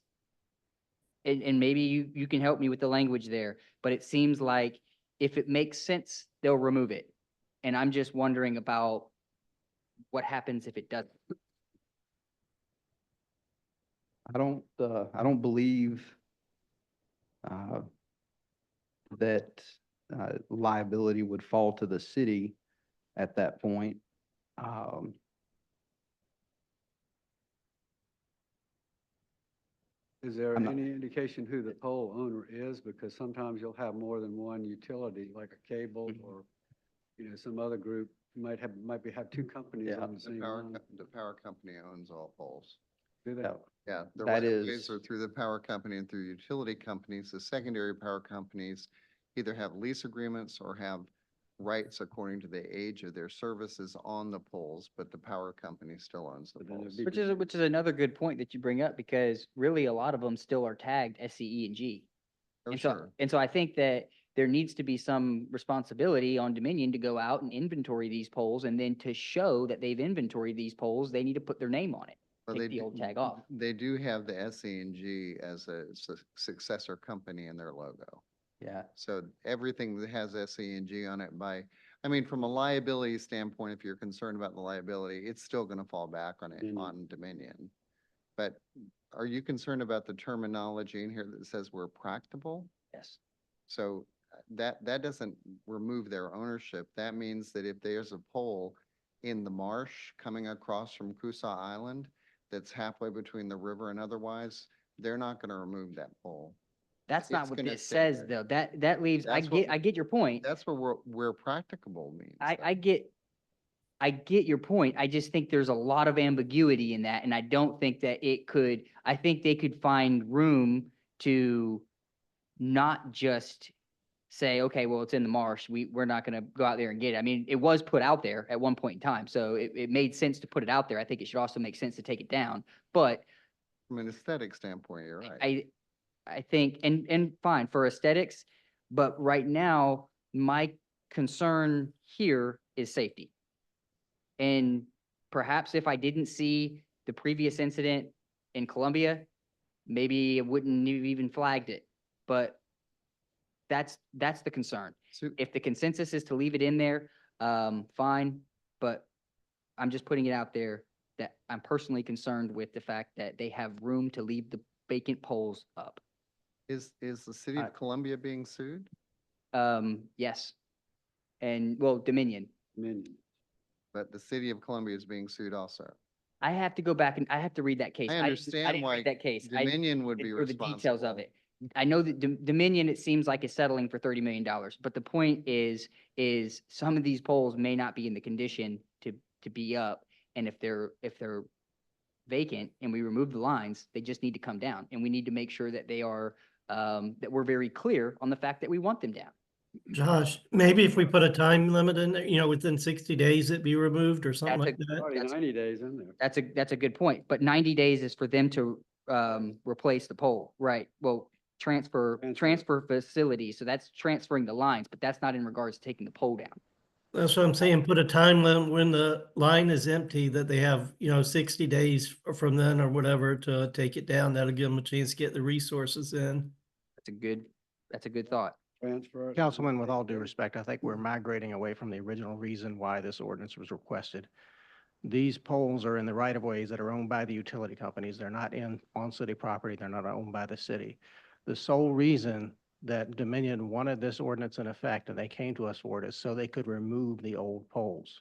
and maybe you can help me with the language there, but it seems like if it makes sense, they'll remove it. And I'm just wondering about what happens if it doesn't. I don't believe that liability would fall to the city at that point. Is there I'm not- any indication who the pole owner is? Because sometimes you'll have more than one utility, like a cable or, some other group might have two companies Yeah. on the same line. The power company owns all poles. Do they? Yeah, the That right of ways is- are through the power company and through utility companies. The secondary power companies either have lease agreements or have rights according to the age of their services on the poles, but the power company still owns the But then it'd poles. be- Which is another good point that you bring up because really a lot of them still are tagged SCE and G. Oh, And sure. so I think that there needs to be some responsibility on Dominion to go out and inventory these poles and then to show that they've inventoried these poles, they need to put their name on it. Well, Take they the do- old tag off. They do have the SE&G as a successor company in their logo. Yeah. So everything that has SE&G on it from a liability standpoint, if you're concerned about the liability, it's still going to fall back on it, Dominion. on Dominion. But are you concerned about the terminology in here that says we're practicable? Yes. So that doesn't remove their ownership. That means that if there's a pole in the marsh coming across from Coosaw Island that's halfway between the river and otherwise, they're not going to remove that pole. That's not It's what gonna this stay says there. though. That leaves, I That's what- get your point. That's what where practicable means. I get your point. I just think there's a lot of ambiguity in that, and I don't think that I think they could find room to not just say, okay, well, it's in the marsh. We're not gonna go out there and get it. I mean, it was put out there at one point in time, so it made sense to put it out there. I think it should also make sense to take it down. But From an aesthetic standpoint, you're right. I think, and fine for aesthetics, but right now, my concern here is safety. And perhaps if I didn't see the previous incident in Columbia, maybe it wouldn't have even flagged it. But that's the concern. So- If the consensus is to leave it in there, fine, but I'm just putting it out there that I'm personally concerned with the fact that they have room to leave the vacant poles up. Is the city of Columbia being sued? Yes. And, well, Dominion. Dominion. But the city of Columbia is being sued also. I have to go back and I have to read that case. I didn't- understand didn't why read that case. I Dominion would be didn't know the details of responsible. it. I know that Dominion, it seems like is settling for $30 million, but the point is some of these poles may not be in the condition to be up. And if they're vacant and we remove the lines, they just need to come down. And we need to make sure that they are, that we're very clear on the fact that we want them down. Josh, maybe if we put a time limit in there, within 60 days it be removed or something That's like that. Already 90 days in there. That's a good point, but 90 days is for them to replace the pole, right? Well, transfer facilities, so that's transferring the lines, but that's not in regards to taking the pole down. That's what I'm saying. Put a time limit when the line is empty that they have, 60 days from then or whatever to take it down. That'll give them a chance to get the resources in. That's a good thought. Transfer it. Councilman, with all due respect, I think we're migrating away from the original reason why this ordinance was requested. These poles are in the right of ways that are owned by the utility companies. They're not on city property. They're not owned by the city. The sole reason that Dominion wanted this ordinance in effect and they came to us for it is so they could remove the old poles.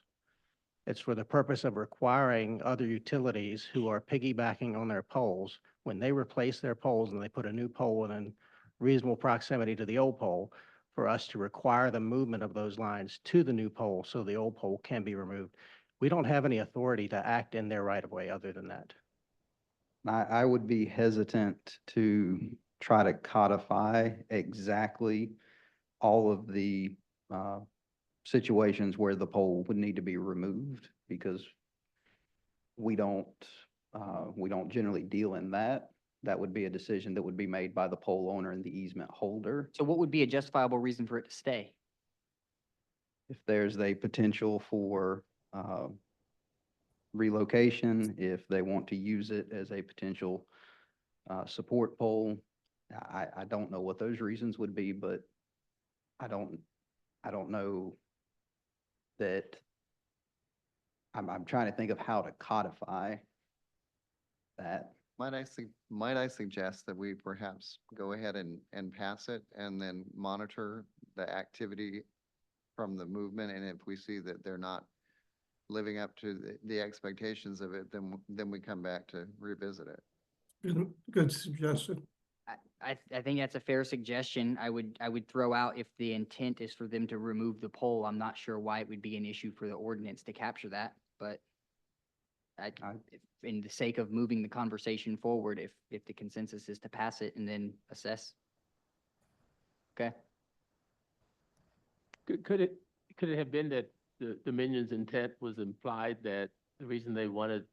It's for the purpose of requiring other utilities who are piggybacking on their poles, when they replace their poles and they put a new pole within reasonable proximity to the old pole, for us to require the movement of those lines to the new pole so the old pole can be removed. We don't have any authority to act in their right of way other than that. I would be hesitant to try to codify exactly all of the situations where the pole would need to be removed, because we don't generally deal in that. That would be a decision that would be made by the pole owner and the easement holder. So what would be a justifiable reason for it to stay? If there's a potential for relocation, if they want to use it as a potential support pole. I don't know what those reasons would be, but I don't know that. I'm trying to think of how to codify that. Might I suggest that we perhaps go ahead and pass it and then monitor the activity from the movement? And if we see that they're not living up to the expectations of it, then we come back to revisit it. Good suggestion. I think that's a fair suggestion. I would throw out, if the intent is for them to remove the pole, I'm not sure why it would be an issue for the ordinance to capture that, but in the sake of moving the conversation forward, if the consensus is to pass it and then assess. Okay. Could it have been that the Dominion's intent was implied, that the reason they wanted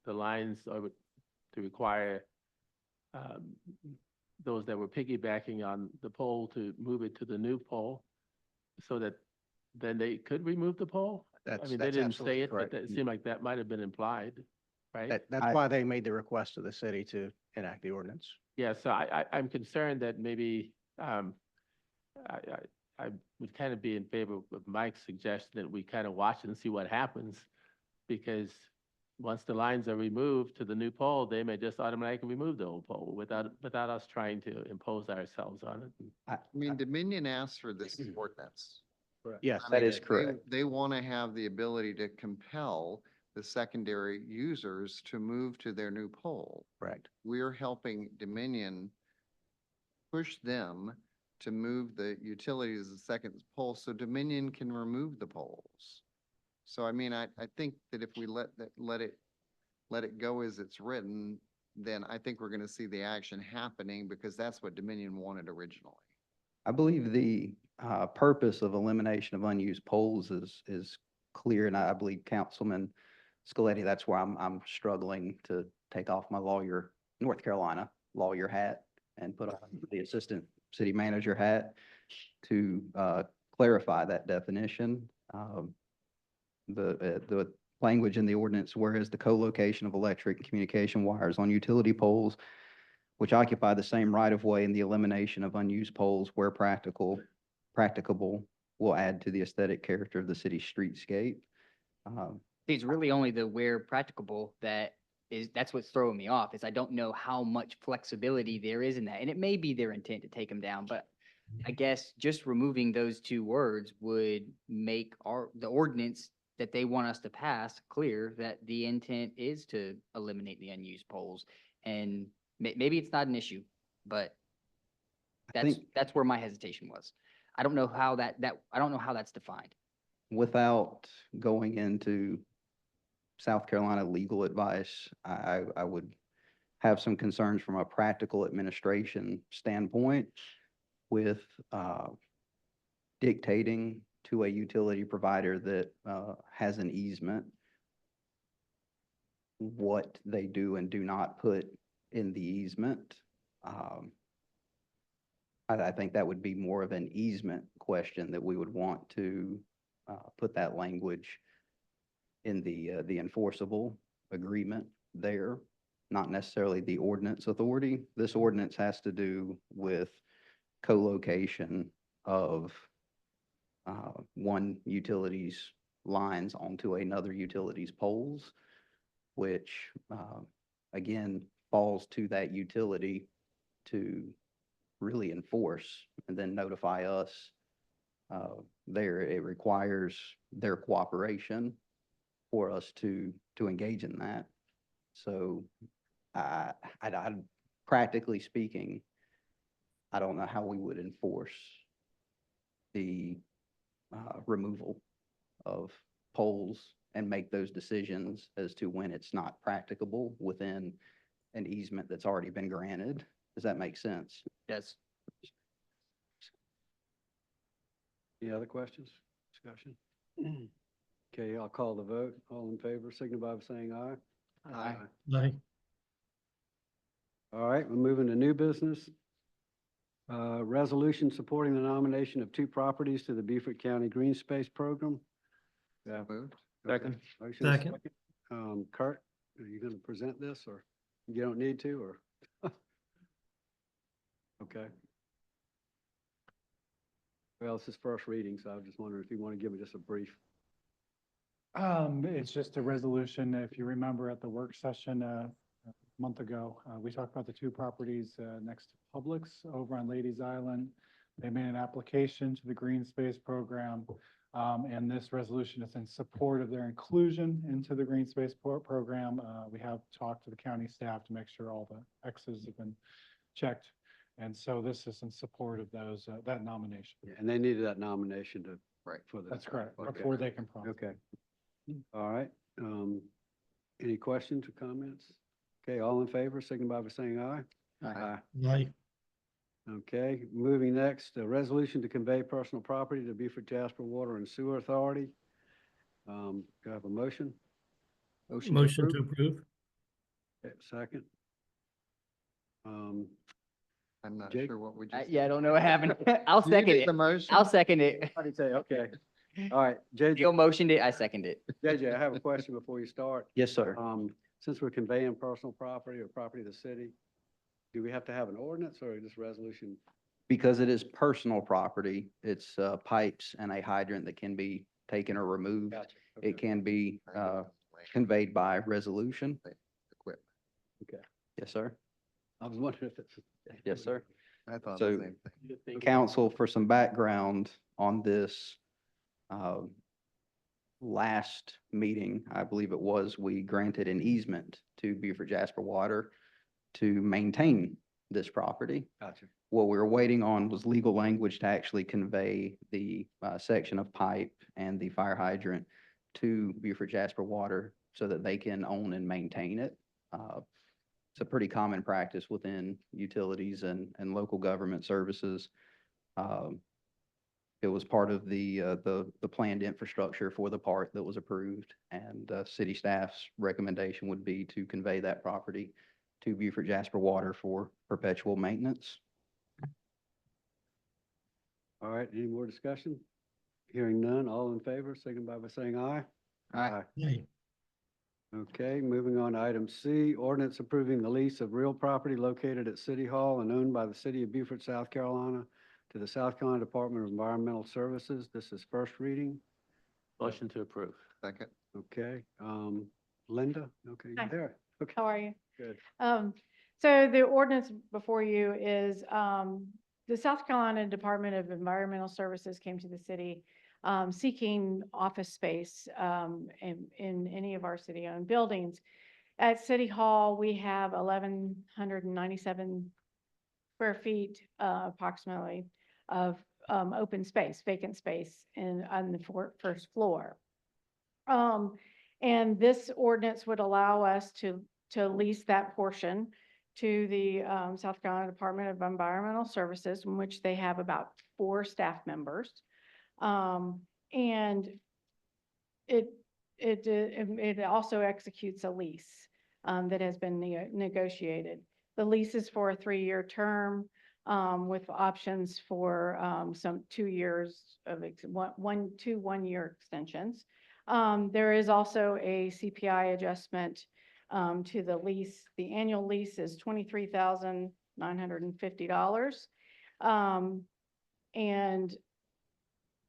the lines or to require those that were piggybacking on the pole to move it to the new pole, so that then they could remove the pole? I mean, they That's didn't say absolutely it, but correct. it seemed like that might have been implied, right? That's why they made the request to the city to enact the ordinance. Yeah, so I'm concerned that maybe, I would kind of be in favor of Mike's suggestion that we kind of watch and see what happens, because once the lines are removed to the new pole, they may just automatically remove the old pole without us trying to impose ourselves on it. I mean, Dominion asked for this ordinance. Yes, I that mean, is correct. They want to have the ability to compel the secondary users to move to their new pole. Correct. We're helping Dominion push them to move the utilities to the second pole so Dominion can remove the poles. So I mean, I think that if we let it go as it's written, then I think we're going to see the action happening, because that's what Dominion wanted originally. I believe the purpose of elimination of unused poles is clear, and I believe Councilman Scaletti, that's where I'm struggling to take off my North Carolina lawyer hat and put on the assistant city manager hat to clarify that definition. The language in the ordinance, whereas the co-location of electric and communication wires on utility poles which occupy the same right-of-way, and the elimination of unused poles where practicable will add to the aesthetic character of the city's streetscape. It's really only the where practicable that's what's throwing me off, is I don't know how much flexibility there is in that. And it may be their intent to take them down, but I guess just removing those two words would make the ordinance that they want us to pass clear that the intent is to eliminate the unused poles. And maybe it's not an issue, but I that's, think that's where my hesitation was. I don't know how I don't know how that's defined. without going into South Carolina legal advice, I would have some concerns from a practical administration standpoint with dictating to a utility provider that has an easement what they do and do not put in the easement. I think that would be more of an easement question that we would want to put that language in the enforceable agreement there, not necessarily the ordinance authority. This ordinance has to do with co-location of one utility's lines onto another utility's poles, which again falls to that utility to really enforce and then notify us there. It requires their cooperation for us to engage in that. So I practically speaking, I don't know how we would enforce the removal of poles and make those decisions as to when it's not practicable within an easement that's already been granted. Does that make sense? Yes. Any other questions, discussion? Okay, I'll call the vote. All in favor, signify by saying aye. Aye. Aye. All right, we're moving to new business. Resolution supporting the nomination of 2 properties to the Beaufort County Green Space Program. Yeah. Moved. Second. Motion is Second. Kurt, are you going to present this, or you don't need to, or? Okay. Well, it's his first reading, so I was just wondering if you want to give me just a brief. It's just a resolution. If you remember at the work session a month ago, we talked about the 2 properties next to Publix over on Ladies Island. They made an application to the Green Space Program, and this resolution is in support of their inclusion into the Green Space Program. We have talked to the county staff to make sure all the X's have been checked. And so this is in support of those, that nomination. Yeah, and they needed that nomination to. Right. For the. That's correct, Okay. before they can prompt. Okay. All right. Any questions or comments? Okay, all in favor, signify by saying aye. Aye. Aye. Okay, moving next, a resolution to convey personal property to Beaufort Jasper Water and Sewer Authority. Do I have a motion? Motion to approve. Okay, second. I'm not Jake? sure what we just. Yeah, I don't know what happened. I'll You second did it. the motion? I'll second it. How do you say, okay. All right, Joe JJ, motioned it, I second it. JJ, I have a question before you start. Yes, sir. Since we're conveying personal property or property of the city, do we have to have an ordinance or just resolution? Because it is personal property, it's pipes and a hydrant that can be taken or removed. Gotcha. It can be conveyed by resolution. Equipment. Okay. Yes, sir. I was wondering if it's. Yes, sir. I thought So- the same thing. Council, for some background on this, last meeting, I believe it was, we granted an easement to Beaufort Jasper Water to maintain this property. Gotcha. What we were waiting on was legal language to actually convey the section of pipe and the fire hydrant to Beaufort Jasper Water so that they can own and maintain it. It's a pretty common practice within utilities and local government services. It was part of the planned infrastructure for the park that was approved, and city staff's recommendation would be to convey that property to Beaufort Jasper Water for perpetual maintenance. All right, any more discussion? Hearing none, all in favor, signify by saying aye. Aye. Aye. Okay, moving on to item C, ordinance approving the lease of real property located at City Hall and owned by the city of Beaufort, South Carolina to the South Carolina Department of Environmental Services. This is first reading. Motion to approve. Second. Okay, Linda, okay, Hi. you're there. Okay, How are you? good. So the ordinance before you is, the South Carolina Department of Environmental Services came to the city, seeking office space in any of our city-owned buildings. At City Hall, we have 1,197 square feet approximately of open space, vacant space on the first floor. And this ordinance would allow us to lease that portion to the South Carolina Department of Environmental Services, in which they have about 4 staff members. And it also executes a lease that has been negotiated. The lease is for a 3-year term with options for some 2 years of 2 1-year extensions. There is also a CPI adjustment to the lease. The annual lease is $23,950. And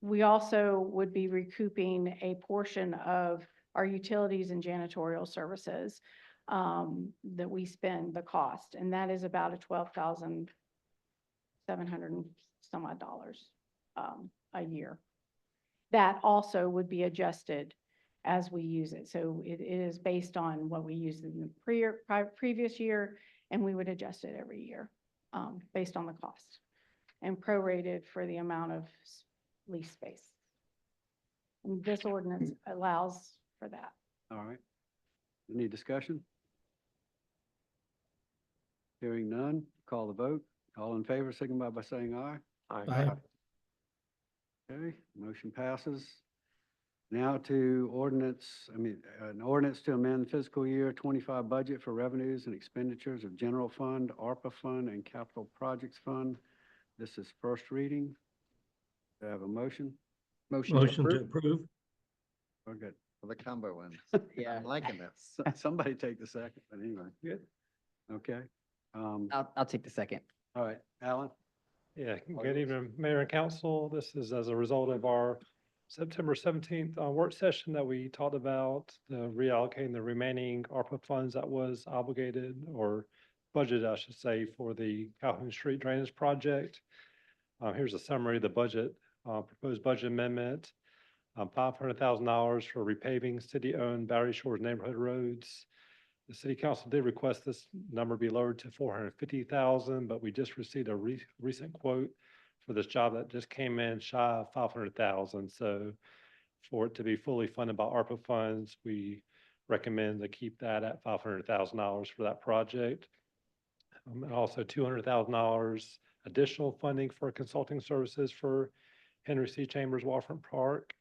we also would be recouping a portion of our utilities and janitorial services that we spend the cost, and that is about a $12,700 and some odd dollars a year. That also would be adjusted as we use it. So it is based on what we used in the previous year, and we would adjust it every year based on the cost and prorated for the amount of lease space. And this ordinance allows for that. All right. Any discussion? Hearing none, call the vote. All in favor, signify by saying aye. Aye. Okay, motion passes. Now to an ordinance to amend fiscal year 25 budget for revenues and expenditures of general fund, ARPA fund, and capital projects fund. This is first reading. Do I have a motion? Motion to approve. We're good. For the combo one. Yeah. I'm liking this. Somebody take the second, but anyway, good. Okay. I'll take the second. All right, Alan? Yeah, good evening, Mayor and Council. This is as a result of our September 17th work session that we talked about reallocating the remaining ARPA funds that was obligated or budgeted, I should say, for the Calhoun Street Drainage Project. Here's a summary of the budget, proposed budget amendment. $500,000 for repaving city-owned Battery Shores neighborhood roads. The city council did request this number be lowered to $450,000, but we just received a recent quote for this job that just came in shy of $500,000. So for it to be fully funded by ARPA funds, we recommend to keep that at $500,000 for that project. And also $200,000 additional funding for consulting services for Henry C. Chambers Waterfront Park.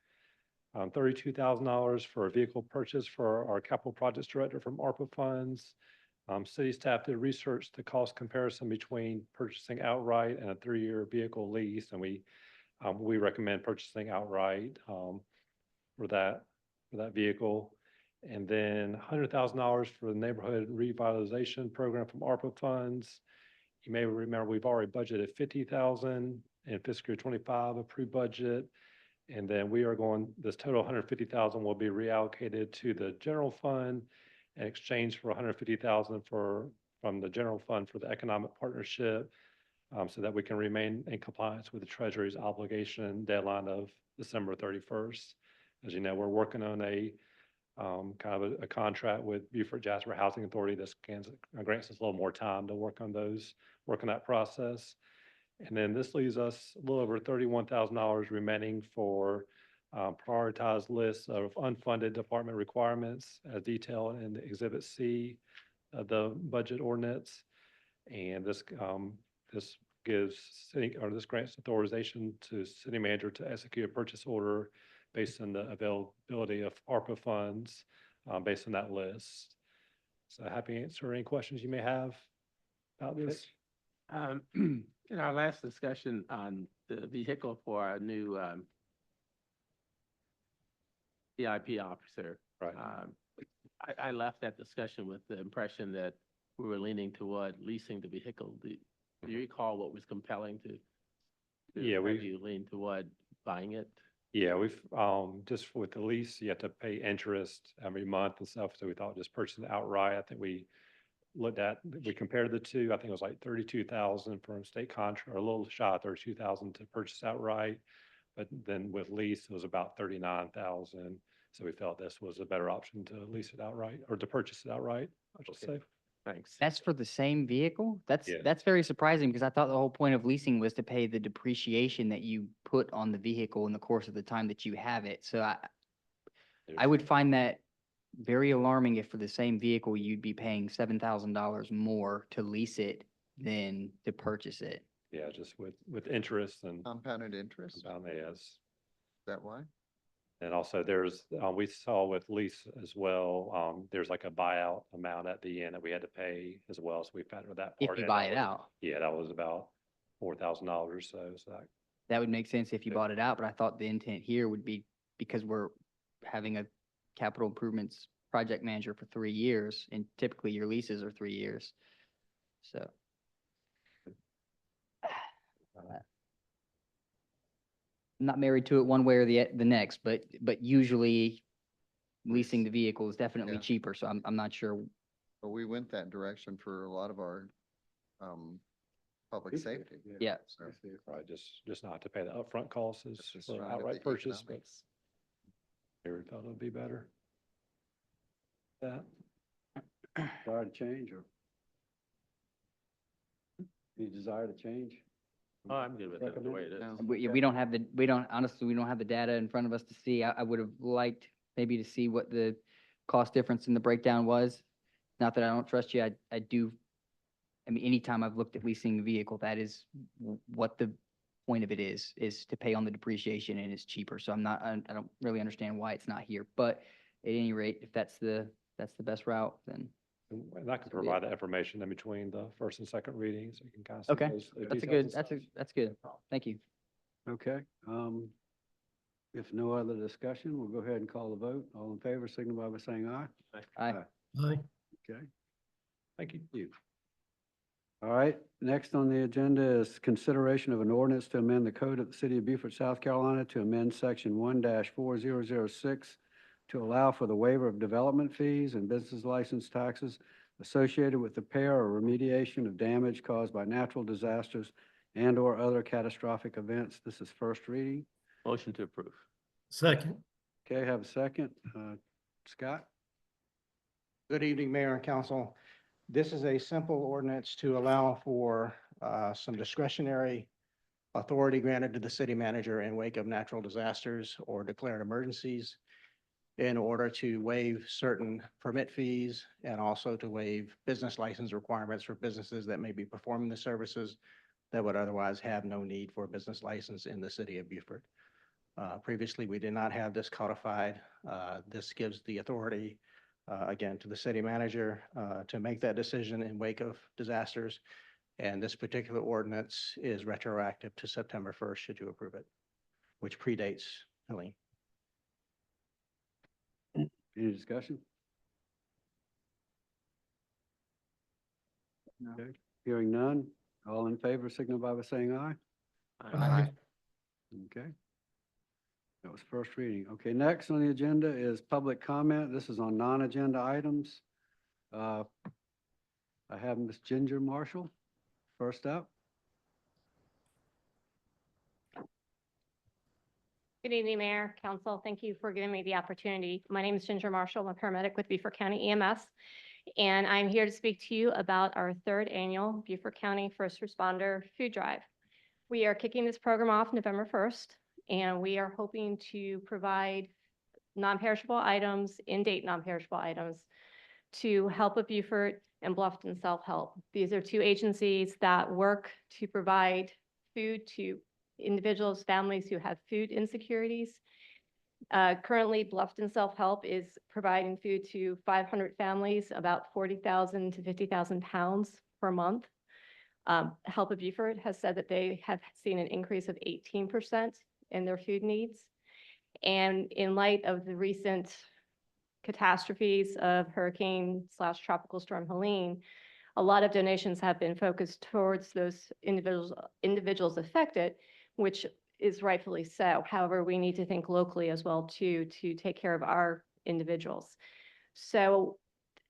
$32,000 for a vehicle purchase for our capital projects director from ARPA funds. City staff did research the cost comparison between purchasing outright and a 3-year vehicle lease, and we recommend purchasing outright for that vehicle. And then $100,000 for the neighborhood revitalization program from ARPA funds. You may remember we've already budgeted $50,000 in fiscal year 25 approved budget. And then this total $150,000 will be reallocated to the general fund in exchange for $150,000 from the general fund for the economic partnership, so that we can remain in compliance with the Treasury's obligation deadline of December 31st. As you know, we're working on a kind of a contract with Beaufort Jasper Housing Authority that grants us a little more time to work on that process. And then this leaves us a little over $31,000 remaining for prioritized lists of unfunded department requirements as detailed in the Exhibit C of the budget ordinance. And this grants authorization to city manager to execute a purchase order based on the availability of ARPA funds based on that list. So happy to answer any questions you may have about this. In our last discussion on the vehicle for our new VIP officer, right. I left that discussion with the impression that we were leaning toward leasing the vehicle. Do you recall what was compelling to Yeah, have you lean toward buying it? Yeah, we've just with the lease, you have to pay interest every month and stuff. So we thought just purchasing it outright. I think we compared the two. I think it was like $32,000 from state contract, or a little shy of $32,000 to purchase outright but then with lease, it was about 39,000. So we felt this was a better option to lease it outright or to purchase it outright, I should say. Thanks. That's for the same vehicle? Yeah. That's very surprising because I thought the whole point of leasing was to pay the depreciation that you put on the vehicle in the course of the time that you have it. So I There's- would find that very alarming if for the same vehicle, you'd be paying $7,000 more to lease it than to purchase it. Yeah, just with interest and Compounded interest, is compound, yes. that why? And also there's, we saw with lease as well, there's like a buyout amount at the end that we had to pay as well. So we factored that If part you in. buy That it was- out, Yeah, that was about $4,000 or so. So that, that would make sense if you bought it out, but I thought the intent here would be because we're having a capital improvements project manager for 3 years, and typically your leases are 3 years. So. I'm not married to it one way or the next, but usually leasing the vehicle is definitely Yeah. cheaper, so I'm not sure. But we went that direction for a lot of our, public safety. Yeah. So right, just not to pay the upfront costs as it's just for trying to outright be purchase, but economics. we felt it would be better. That, Desire to change or? Any desire to change? Oh, I'm good with it the way it is. No. We don't have honestly, we don't have the data in front of us to see. I would have liked maybe to see what the cost difference in the breakdown was. Not that I don't trust you, I do. I mean, anytime I've looked at leasing a vehicle, that is what the point of it is to pay on the depreciation and it's cheaper. So I don't really understand why it's not here. But at any rate, if that's the best route, then. and I can So, yeah. provide the information in between the first and second readings. So you can kind of see Okay, those that's a details good, and stuff. that's good. Thank you. Okay, if no other discussion, we'll go ahead and call the vote. All in favor, signify by saying aye. Aye. Aye. Okay. Thank you. All right, next on the agenda is consideration of an ordinance to amend the code of the city of Beaufort, South Carolina to amend section 1-4006 to allow for the waiver of development fees and business license taxes associated with the repair or remediation of damage caused by natural disasters and/or other catastrophic events. This is first reading. Motion to approve. Second. Okay, have a second. Scott? Good evening, Mayor and Council. This is a simple ordinance to allow for some discretionary authority granted to the city manager in wake of natural disasters or declared emergencies in order to waive certain permit fees and also to waive business license requirements for businesses that may be performing the services that would otherwise have no need for a business license in the city of Beaufort. Previously, we did not have this codified. This gives the authority, again, to the city manager to make that decision in wake of disasters. And this particular ordinance is retroactive to September 1st, should you approve it, which predates Helene. Any discussion? Okay, hearing none. All in favor, signify by saying aye. Aye. Okay. That was first reading. Okay, next on the agenda is public comment. This is on non-agenda items. I have Ms. Ginger Marshall first up. Good evening, Mayor, Council. Thank you for giving me the opportunity. My name is Ginger Marshall. I'm a paramedic with Beaufort County EMS, and I'm here to speak to you about our third annual Beaufort County First Responder Food Drive. We are kicking this program off November 1st, and we are hoping to provide non-perishable items, in-date non-perishable items to Help of Beaufort and Bluffton Self-Help. These are two agencies that work to provide food to individuals, families who have food insecurities. Currently, Bluffton Self-Help is providing food to 500 families, about 40,000 to 50,000 pounds per month. Help of Beaufort has said that they have seen an increase of 18% in their food needs. And in light of the recent catastrophes of hurricane/tropical storm Helene, a lot of donations have been focused towards those individuals affected, which is rightfully so. However, we need to think locally as well too, to take care of our individuals. So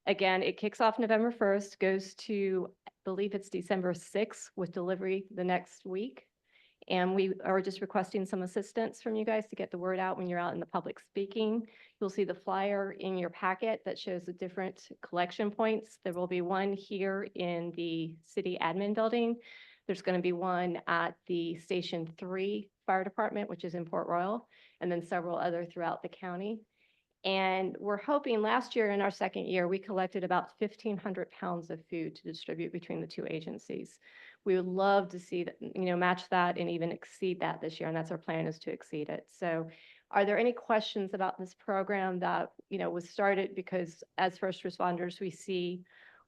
again, it kicks off November 1st, goes to, I believe it's December 6th with delivery the next week. And we are just requesting some assistance from you guys to get the word out when you're out in the public speaking. You'll see the flyer in your packet that shows the different collection points. There will be one here in the city admin building. There's going to be one at the Station 3 Fire Department, which is in Port Royal, and then several other throughout the county. And we're hoping last year in our second year, we collected about 1,500 pounds of food to distribute between the two agencies. We would love to see that, match that and even exceed that this year. And that's our plan, is to exceed it. So are there any questions about this program that, was started because as first responders, we see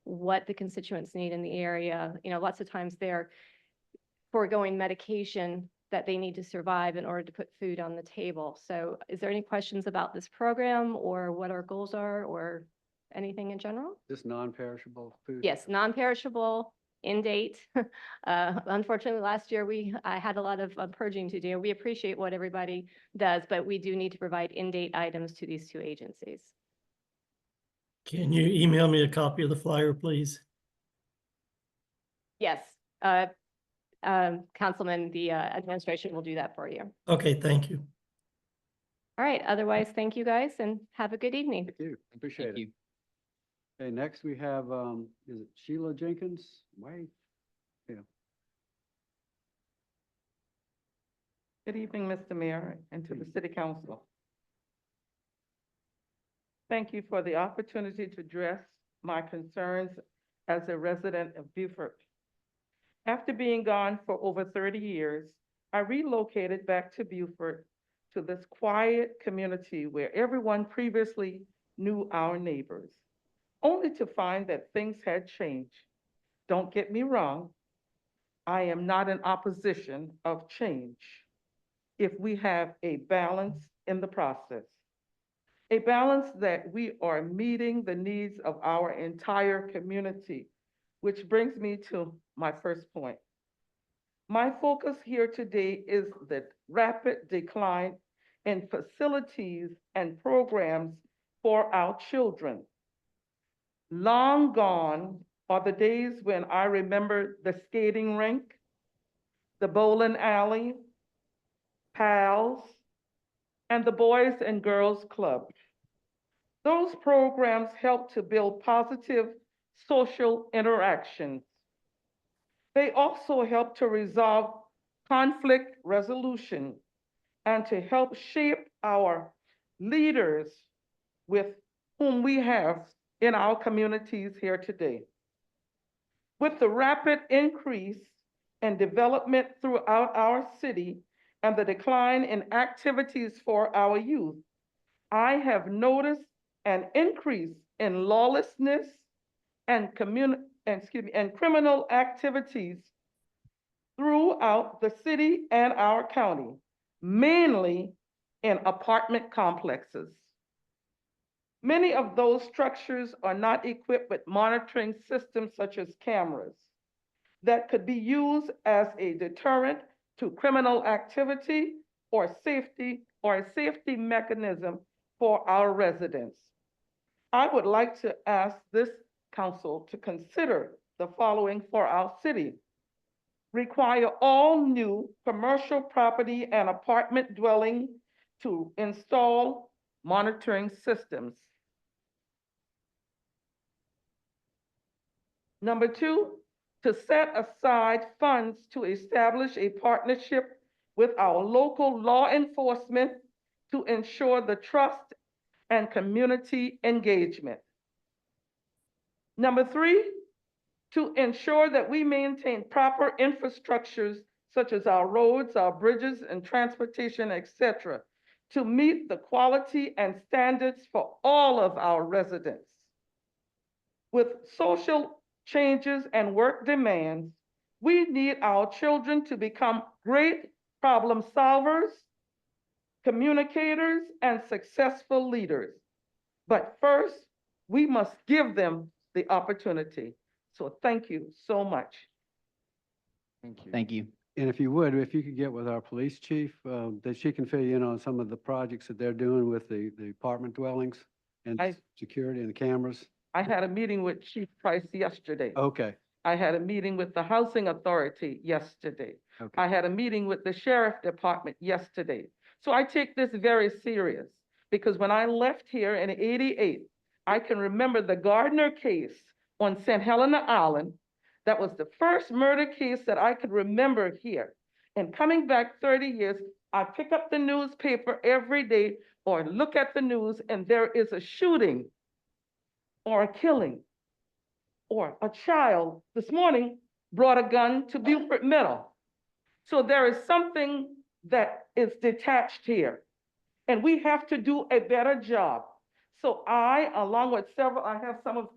what the constituents need in the area? Lots of times they're foregoing medication that they need to survive in order to put food on the table. So is there any questions about this program or what our goals are or anything in general? Just non-perishable food? Yes, non-perishable, in date. Unfortunately, last year I had a lot of purging to do. We appreciate what everybody does, but we do need to provide in-date items to these two agencies. Can you email me a copy of the flyer, please? Yes, Councilman, the administration will do that for you. Okay, thank you. All right, otherwise, thank you guys and have a good evening. Thank you. Appreciate Thank it. you. Okay, next we have, is it Sheila Jenkins? Wait. Good evening, Mr. Mayor, and to the City Council. Thank you for the opportunity to address my concerns as a resident of Beaufort. After being gone for over 30 years, I relocated back to Beaufort, to this quiet community where everyone previously knew our neighbors, only to find that things had changed. Don't get me wrong, I am not in opposition of change if we have a balance in the process. A balance that we are meeting the needs of our entire community, which brings me to my first point. My focus here today is the rapid decline in facilities and programs for our children. Long gone are the days when I remember the skating rink, the bowling alley, pals, and the Boys and Girls Club. Those programs help to build positive social interactions. They also help to resolve conflict resolution and to help shape our leaders with whom we have in our communities here today. With the rapid increase in development throughout our city and the decline in activities for our youth, I have noticed an increase in lawlessness and criminal activities throughout the city and our county, mainly in apartment complexes. Many of those structures are not equipped with monitoring systems such as cameras that could be used as a deterrent to criminal activity or a safety mechanism for our residents. I would like to ask this council to consider the following for our city. Require all new commercial property and apartment dwelling to install monitoring systems. Number two, to set aside funds to establish a partnership with our local law enforcement to ensure the trust and community engagement. Number three, to ensure that we maintain proper infrastructures such as our roads, our bridges, and transportation, etc., to meet the quality and standards for all of our residents. With social changes and work demands, we need our children to become great problem solvers, communicators, and successful leaders. But first, we must give them the opportunity. So thank you so much. Thank you. Thank you. And if you would, if you could get with our police chief, that she can fill you in on some of the projects that they're doing with the apartment dwellings and security and the cameras. I had a meeting with Chief Price yesterday. Okay. I had a meeting with the Housing Authority yesterday. Okay. I had a meeting with the sheriff department yesterday. So I take this very serious because when I left here in '88, I can remember the Gardner case on St. Helena Island. That was the first murder case that I could remember here. And coming back 30 years, I pick up the newspaper every day or look at the news and there is a shooting or a killing or a child this morning brought a gun to Beaufort Middle. So there is something that is detached here and we have to do a better job. So I, along with several, I have some of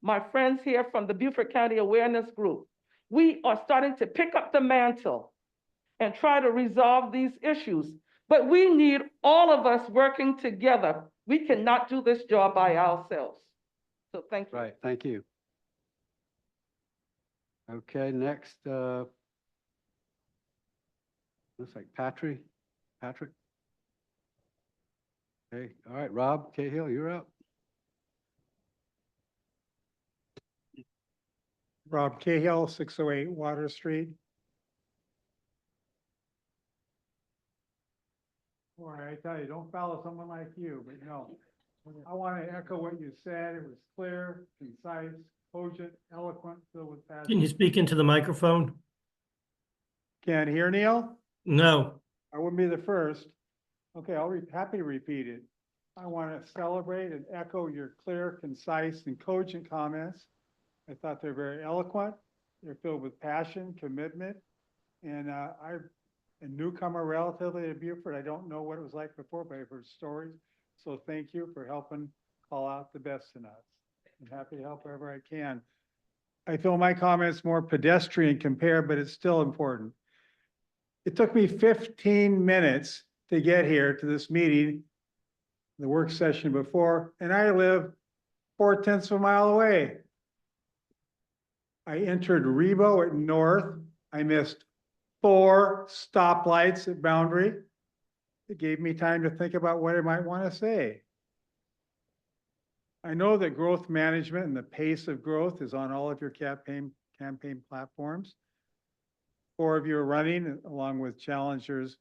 my friends here from the Beaufort County Awareness Group, we are starting to pick up the mantle and try to resolve these issues. But we need all of us working together. We cannot do this job by ourselves. So thank you. Right, thank you. Okay, next, looks like Patrick. Okay, all right, Rob Cahill, you're up. Rob Cahill, 608 Water Street. Boy, I tell you, don't follow someone like you, but no. I want to echo what you said. It was clear, concise, cogent, eloquent, filled with passion. Can you speak into the microphone? Can't hear, Neil? No. I wouldn't be the first. Okay, I'll be happy to repeat it. I want to celebrate and echo your clear, concise, and cogent comments. I thought they're very eloquent. They're filled with passion, commitment. And I'm a newcomer relatively to Beaufort. I don't know what it was like before, but I've heard stories. So thank you for helping call out the best in us. I'm happy to help wherever I can. I feel my comments more pedestrian compared, but it's still important. It took me 15 minutes to get here to this meeting, the work session before, and I live 4/10 of a mile away. I entered Rebo at North. I missed 4 stoplights at Boundary. It gave me time to think about what I might want to say. I know that growth management and the pace of growth is on all of your campaign platforms. 4 of you are running along with challengers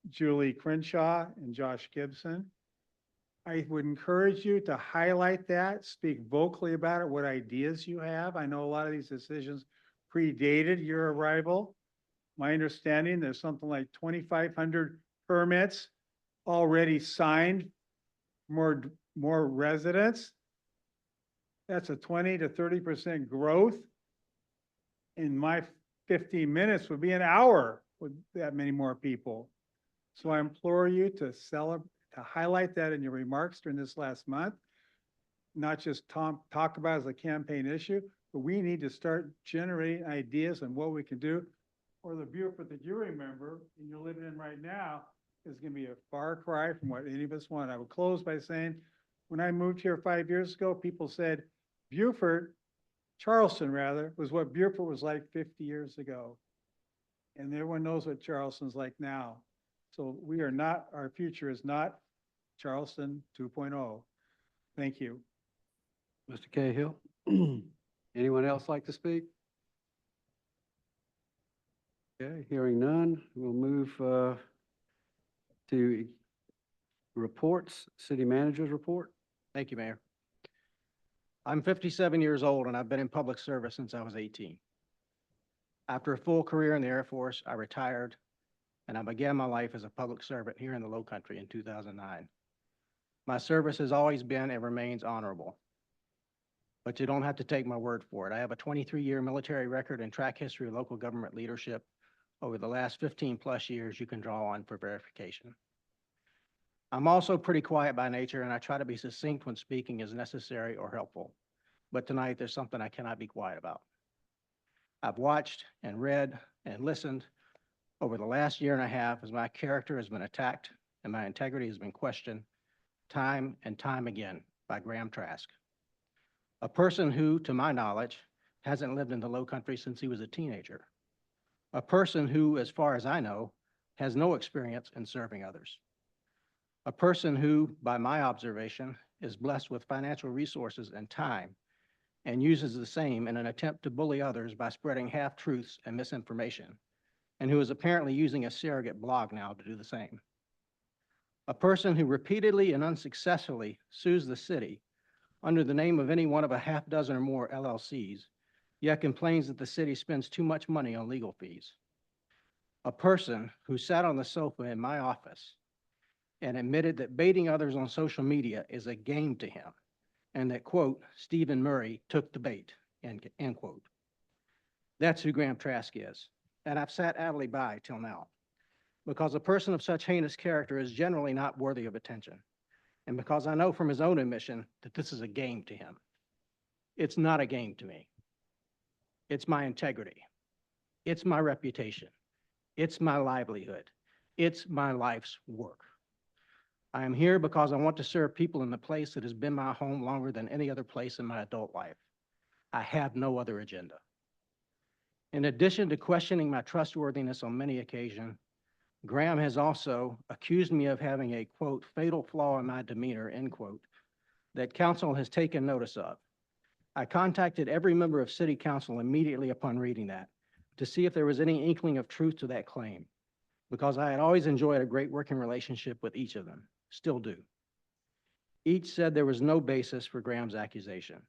Julie Crenshaw and Josh Gibson. I would encourage you to highlight that, speak vocally about it, what ideas you have. I know a lot of these decisions predated your arrival. My understanding, there's something like 2,500 permits already signed, more residents. That's a 20 to 30% growth. In my 15 minutes would be an hour with that many more people. So I implore you to highlight that in your remarks during this last month, not just talk about it as a campaign issue, but we need to start generating ideas on what we can do. Or the Beaufort that you remember and you're living in right now is going to be a far cry from what any of us want. I would close by saying, when I moved here 5 years ago, people said Charleston rather, was what Beaufort was like 50 years ago. And everyone knows what Charleston's like now. So our future is not Charleston 2.0. Thank you. Mr. Cahill. Anyone else like to speak? Okay, hearing none, we'll move to reports, city manager's report. Thank you, Mayor. I'm 57 years old and I've been in public service since I was 18. After a full career in the Air Force, I retired and I began my life as a public servant here in the Low Country in 2009. My service has always been and remains honorable. But you don't have to take my word for it. I have a 23-year military record and track history of local government leadership over the last 15 plus years you can draw on for verification. I'm also pretty quiet by nature and I try to be succinct when speaking as necessary or helpful. But tonight there's something I cannot be quiet about. I've watched and read and listened over the last year and a half as my character has been attacked and my integrity has been questioned time and time again by Graham Trask. A person who, to my knowledge, hasn't lived in the Low Country since he was a teenager. A person who, as far as I know, has no experience in serving others. A person who, by my observation, is blessed with financial resources and time and uses the same in an attempt to bully others by spreading half-truths and misinformation, and who is apparently using a surrogate blog now to do the same. A person who repeatedly and unsuccessfully sues the city under the name of any one of a half dozen or more LLCs, yet complains that the city spends too much money on legal fees. A person who sat on the sofa in my office and admitted that baiting others on social media is a game to him, and that, quote, Stephen Murray took the bait, end quote. That's who Graham Trask is, and I've sat idly by till now, because a person of such heinous character is generally not worthy of attention, and because I know from his own admission that this is a game to him. It's not a game to me. It's my integrity. It's my reputation. It's my livelihood. It's my life's work. I am here because I want to serve people in the place that has been my home longer than any other place in my adult life. I have no other agenda. In addition to questioning my trustworthiness on many occasions, Graham has also accused me of having a, quote, fatal flaw in my demeanor, end quote, that council has taken notice of. I contacted every member of city council immediately upon reading that to see if there was any inkling of truth to that claim, because I had always enjoyed a great working relationship with each of them, still do. Each said there was no basis for Graham's accusation.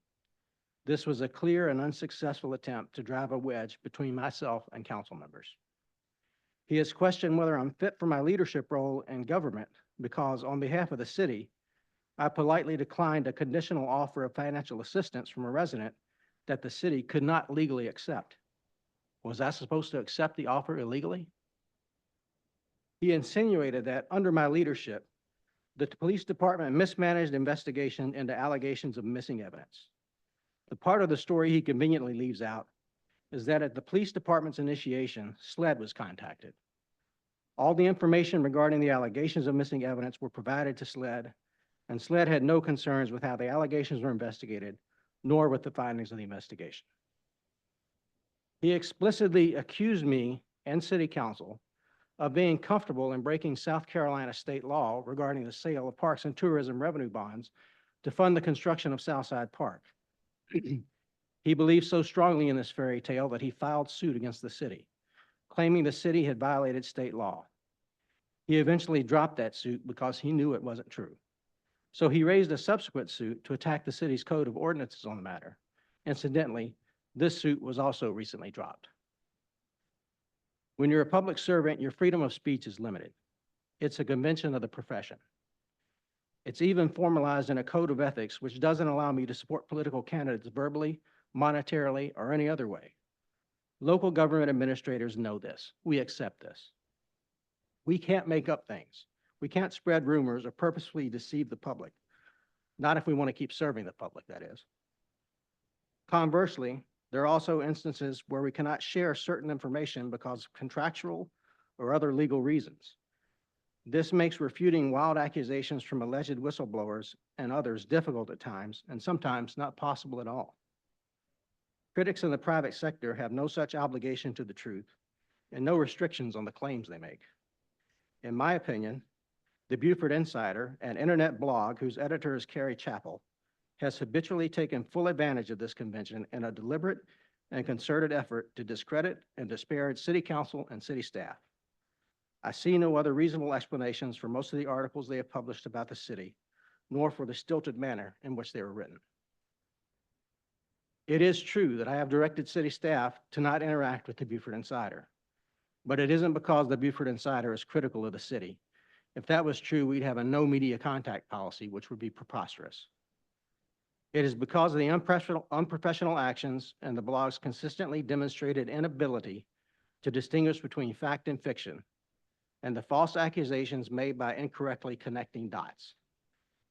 This was a clear and unsuccessful attempt to drive a wedge between myself and council members. He has questioned whether I'm fit for my leadership role in government because, on behalf of the city, I politely declined a conditional offer of financial assistance from a resident that the city could not legally accept. Was I supposed to accept the offer illegally? He insinuated that under my leadership, the police department mismanaged investigation into allegations of missing evidence. The part of the story he conveniently leaves out is that at the police department's initiation, SLED was contacted. All the information regarding the allegations of missing evidence were provided to SLED, and SLED had no concerns with how the allegations were investigated, nor with the findings of the investigation. He explicitly accused me and City Council of being comfortable in breaking South Carolina state law regarding the sale of parks and tourism revenue bonds to fund the construction of Southside Park. He believed so strongly in this fairy tale that he filed suit against the city, claiming the city had violated state law. He eventually dropped that suit because he knew it wasn't true. So he raised a subsequent suit to attack the city's code of ordinances on the matter. Incidentally, this suit was also recently dropped. When you're a public servant, your freedom of speech is limited. It's a convention of the profession. It's even formalized in a code of ethics, which doesn't allow me to support political candidates verbally, monetarily, or any other way. Local government administrators know this. We accept this. We can't make up things. We can't spread rumors or purposefully deceive the public. Not if we want to keep serving the public, that is. Conversely, there are also instances where we cannot share certain information because of contractual or other legal reasons. This makes refuting wild accusations from alleged whistleblowers and others difficult at times, and sometimes not possible at all. Critics in the private sector have no such obligation to the truth and no restrictions on the claims they make. In my opinion, the Beaufort Insider, an internet blog whose editor is Carrie Chappell, has habitually taken full advantage of this convention in a deliberate and concerted effort to discredit and disparage city council and city staff. I see no other reasonable explanations for most of the articles they have published about the city, nor for the stilted manner in which they were written. It is true that I have directed city staff to not interact with the Beaufort Insider, but it isn't because the Beaufort Insider is critical of the city. If that was true, we'd have a no media contact policy, which would be preposterous. It is because of the unprofessional actions and the blog's consistently demonstrated inability to distinguish between fact and fiction, and the false accusations made by incorrectly connecting dots.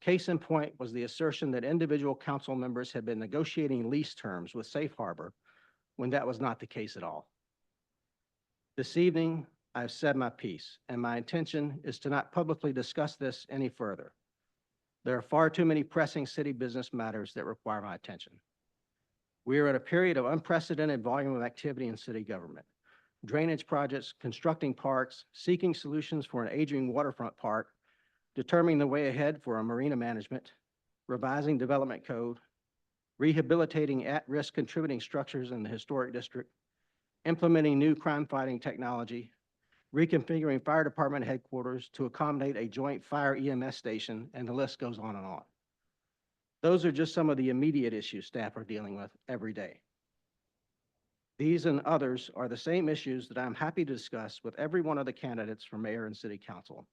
Case in point was the assertion that individual council members had been negotiating lease terms with Safe Harbor when that was not the case at all. This evening, I've said my piece, and my intention is to not publicly discuss this any further. There are far too many pressing city business matters that require my attention. We are at a period of unprecedented volume of activity in city government. Drainage projects, constructing parks, seeking solutions for an aging waterfront park, determining the way ahead for a marina management, revising development code, rehabilitating at-risk contributing structures in the historic district, implementing new crime-fighting technology, reconfiguring fire department headquarters to accommodate a joint fire EMS station, and the list goes on and on. Those are just some of the immediate issues staff are dealing with every day. These and others are the same issues that I'm happy to discuss with every one of the candidates for mayor and city council.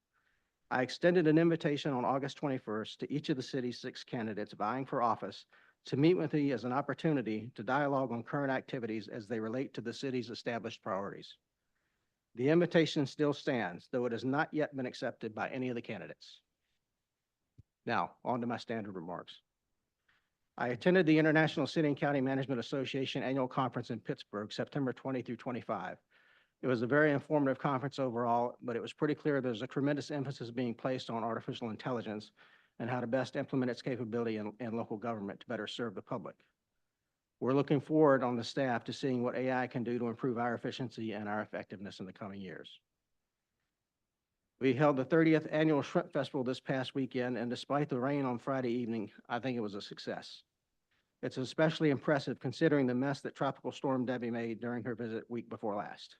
I extended an invitation on August 21st to each of the city's 6 candidates vying for office to meet with me as an opportunity to dialogue on current activities as they relate to the city's established priorities. The invitation still stands, though it has not yet been accepted by any of the candidates. Now, on to my standard remarks. I attended the International City and County Management Association Annual Conference in Pittsburgh, September 20 through 25. It was a very informative conference overall, but it was pretty clear there's a tremendous emphasis being placed on artificial intelligence and how to best implement its capability in local government to better serve the public. We're looking forward on the staff to seeing what AI can do to improve our efficiency and our effectiveness in the coming years. We held the 30th Annual Shrimp Festival this past weekend, and despite the rain on Friday evening, I think it was a success. It's especially impressive considering the mess that Tropical Storm Debbie made during her visit week before last.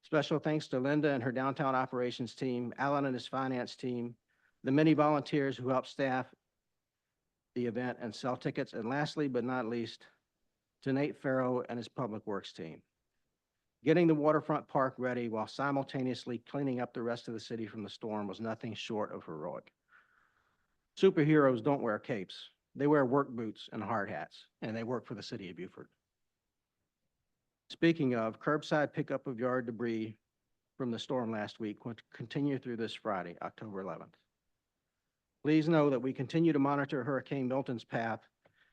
Special thanks to Linda and her downtown operations team, Alan and his finance team, the many volunteers who helped staff the event and sell tickets, and lastly but not least, to Nate Farrow and his public works team. Getting the waterfront park ready while simultaneously cleaning up the rest of the city from the storm was nothing short of heroic. Superheroes don't wear capes. They wear work boots and hard hats, and they work for the city of Beaufort. Speaking of, curbside pickup of yard debris from the storm last week will continue through this Friday, October 11th. Please know that we continue to monitor Hurricane Milton's path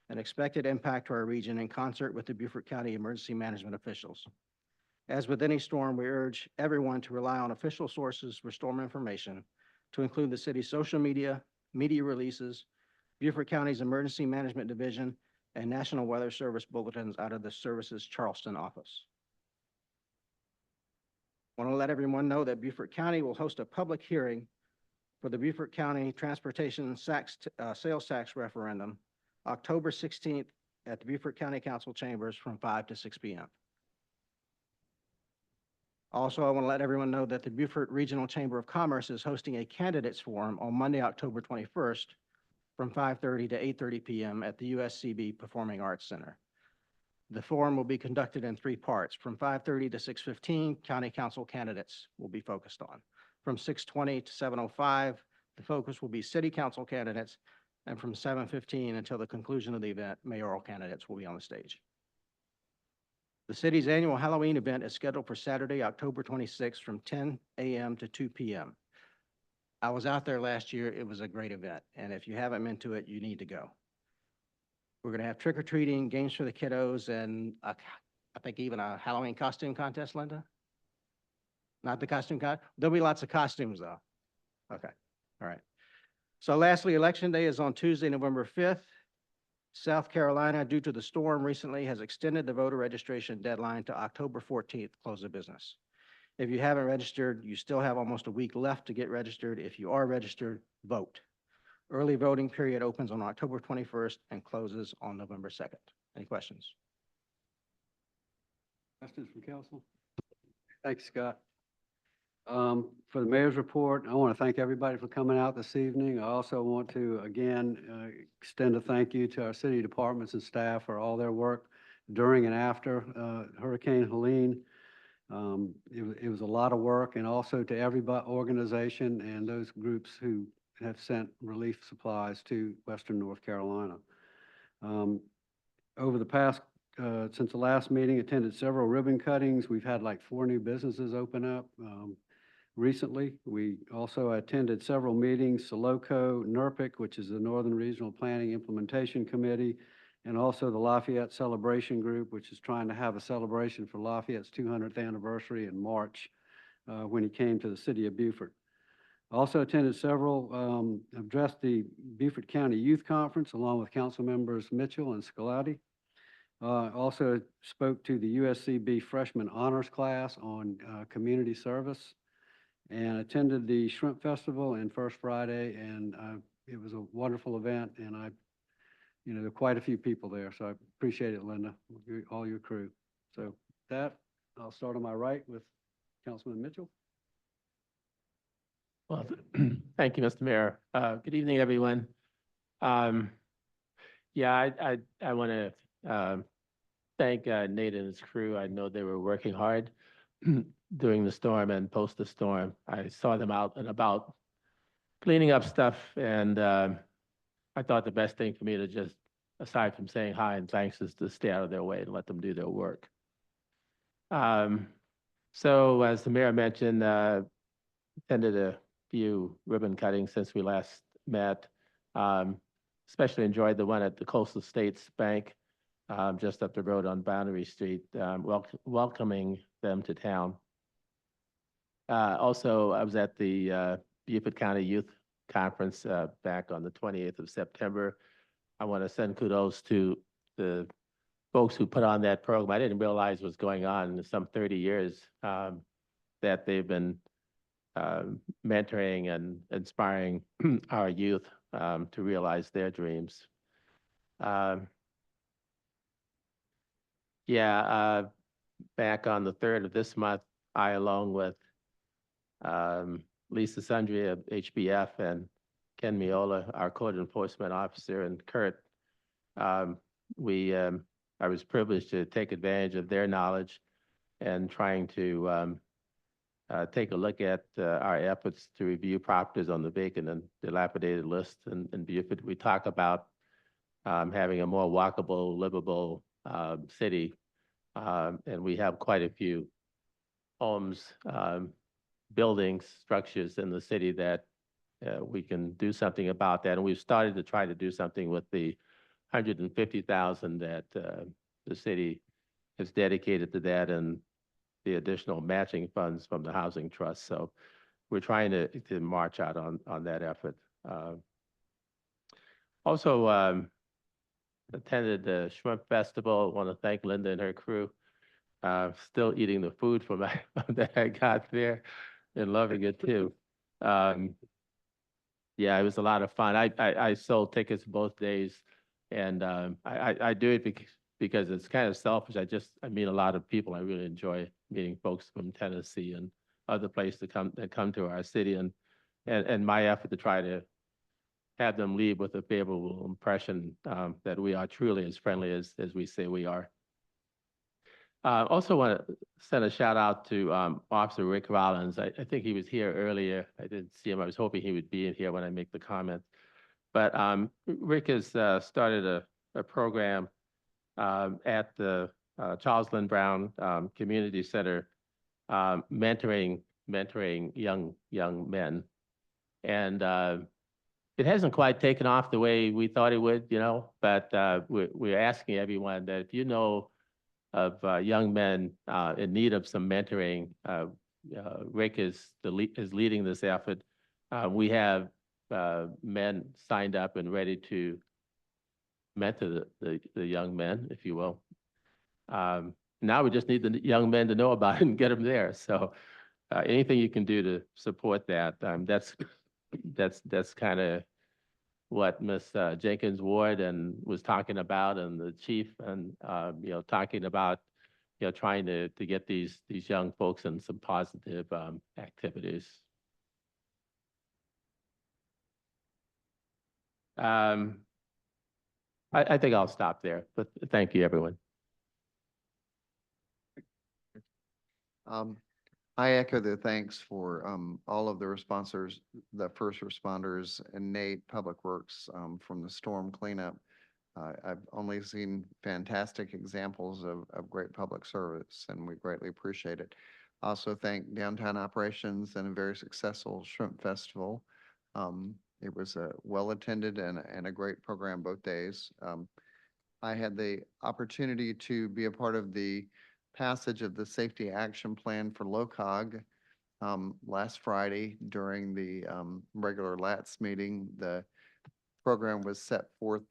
and expected impact to our region in concert with the Beaufort County emergency management officials. As with any storm, we urge everyone to rely on official sources for storm information, to include the city's social media, media releases, Beaufort County's Emergency Management Division, and National Weather Service bulletins out of the service's Charleston office. I want to let everyone know that Beaufort County will host a public hearing for the Beaufort County Transportation Sales Tax Referendum, October 16th at the Beaufort County Council Chambers from 5 to 6 p.m. Also, I want to let everyone know that the Beaufort Regional Chamber of Commerce is hosting a candidates forum on Monday, October 21st from 5:30 to 8:30 p.m. at the USCB Performing Arts Center. The forum will be conducted in 3 parts. From 5:30 to 6:15, county council candidates will be focused on. From 6:20 to 7:05, the focus will be city council candidates, and from 7:15 until the conclusion of the event, mayoral candidates will be on the stage. The city's annual Halloween event is scheduled for Saturday, October 26th from 10 a.m. to 2 p.m. I was out there last year. It was a great event, and if you haven't been to it, you need to go. We're going to have trick-or-treating, games for the kiddos, and I think even a Halloween costume contest, Linda? Not the costume contest? There'll be lots of costumes, though. Okay, all right. So lastly, Election Day is on Tuesday, November 5th. South Carolina, due to the storm recently, has extended the voter registration deadline to October 14th, close of business. If you haven't registered, you still have almost a week left to get registered. If you are registered, vote. Early voting period opens on October 21st and closes on November 2nd. Any questions? Questions from council? Thanks, Scott. For the mayor's report, I want to thank everybody for coming out this evening. I also want to, again, extend a thank you to our city departments and staff for all their work during and after Hurricane Helene. It was a lot of work, and also to every organization and those groups who have sent relief supplies to Western North Carolina. Over the past, since the last meeting, attended several ribbon cuttings. We've had like 4 new businesses open up recently. We also attended several meetings, SOLOCO, NERPIC, which is the Northern Regional Planning Implementation Committee, and also the Lafayette Celebration Group, which is trying to have a celebration for Lafayette's 200th anniversary in March when he came to the city of Beaufort. Also attended several, addressed the Beaufort County Youth Conference along with council members Mitchell and Scolati. Also spoke to the USCB Freshman Honors Class on community service, and attended the Shrimp Festival and First Friday, and it was a wonderful event, and there were quite a few people there, so I appreciate it, Linda, all your crew. So that, I'll start on my right with Councilman Mitchell. Well, thank you, Mr. Mayor. Good evening, everyone. Yeah, I want to thank Nate and his crew. I know they were working hard during the storm and post the storm. I saw them out and about cleaning up stuff, and I thought the best thing for me to just, aside from saying hi and thanks, is to stay out of their way and let them do their work. So as the mayor mentioned, attended a few ribbon cuttings since we last met. Especially enjoyed the one at the Coastal States Bank, just up the road on Boundary Street, welcoming them to town. Also, I was at the Beaufort County Youth Conference back on the 28th of September. I want to send kudos to the folks who put on that program. I didn't realize what's going on in some 30 years that they've been mentoring and inspiring our youth to realize their dreams. Back on the 3rd of this month, I, along with Lisa Sundry of HBF and Ken Miola, our code enforcement officer, and Kurt, I was privileged to take advantage of their knowledge and trying to take a look at our efforts to review properties on the vacant and dilapidated list in Beaufort. We talk about having a more walkable, livable city, and we have quite a few homes, buildings, structures in the city that we can do something about that. And we've started to try to do something with the $150,000 that the city has dedicated to that, and the additional matching funds from the Housing Trust. So we're trying to march out on that effort. Also attended the Shrimp Festival. I want to thank Linda and her crew. Still eating the food from that I got there and loving it too. Yeah, it was a lot of fun. I sold tickets both days, and I do it because it's kind of selfish. I meet a lot of people. I really enjoy meeting folks from Tennessee and other places that come to our city, and my effort to try to have them leave with a favorable impression that we are truly as friendly as we say we are. Also want to send a shout out to Officer Rick Rollins. I think he was here earlier. I didn't see him. I was hoping he would be in here when I make the comment. But Rick has started a program at the Charles Lynn Brown Community Center, mentoring young men. And it hasn't quite taken off the way we thought it would, but we're asking everyone that if you know of young men in need of some mentoring, Rick is leading this effort. We have men signed up and ready to mentor the young men, if you will. Now we just need the young men to know about it and get them there. So anything you can do to support that, that's kind of what Ms. Jenkins Ward was talking about, and the chief, and talking about trying to get these young folks in some positive activities. I think I'll stop there, but thank you, everyone. I echo the thanks for all of the sponsors, the first responders, and Nate, Public Works, from the storm cleanup. I've only seen fantastic examples of great public service, and we greatly appreciate it. Also thank Downtown Operations and a very successful Shrimp Festival. It was a well-attended and a great program both days. I had the opportunity to be a part of the passage of the Safety Action Plan for LOCOG last Friday during the regular LATS meeting. The program was set forth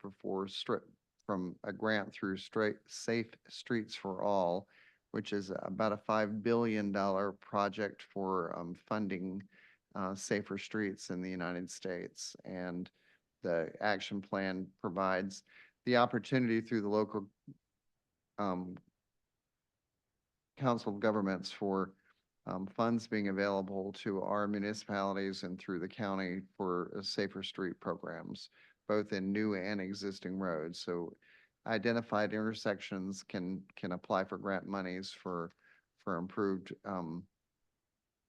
from a grant through Safe Streets for All, which is about a $5 billion project for funding safer streets in the United States. And the action plan provides the opportunity through the local Council of Governments for funds being available to our municipalities and through the county for safer street programs, both in new and existing roads. So identified intersections can apply for grant monies for improved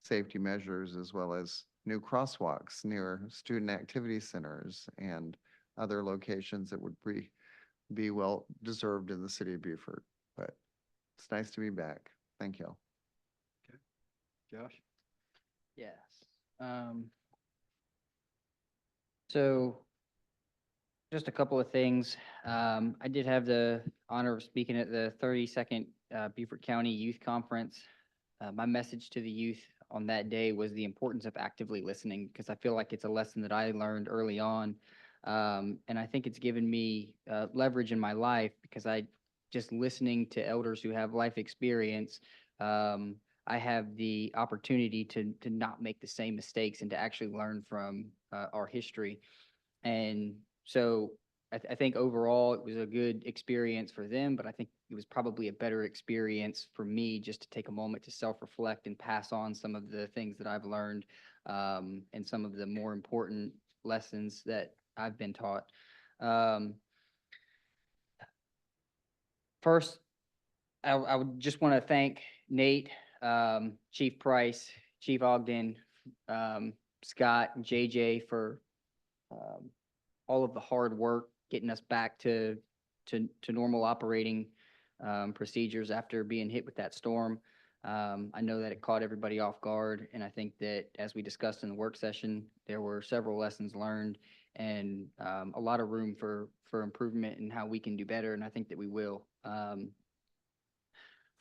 safety measures, as well as new crosswalks near student activity centers and other locations that would be well deserved in the city of Beaufort. But it's nice to be back. Thank you. Josh? Yes. So just a couple of things. I did have the honor of speaking at the 32nd Beaufort County Youth Conference. My message to the youth on that day was the importance of actively listening, because I feel like it's a lesson that I learned early on. And I think it's given me leverage in my life, because just listening to elders who have life experience, I have the opportunity to not make the same mistakes and to actually learn from our history. And so I think overall it was a good experience for them, but I think it was probably a better experience for me just to take a moment to self-reflect and pass on some of the things that I've learned, and some of the more important lessons that I've been taught. First, I would just want to thank Nate, Chief Price, Chief Ogden, Scott, and JJ for all of the hard work getting us back to normal operating procedures after being hit with that storm. I know that it caught everybody off guard, and I think that, as we discussed in the work session, there were several lessons learned and a lot of room for improvement in how we can do better, and I think that we will.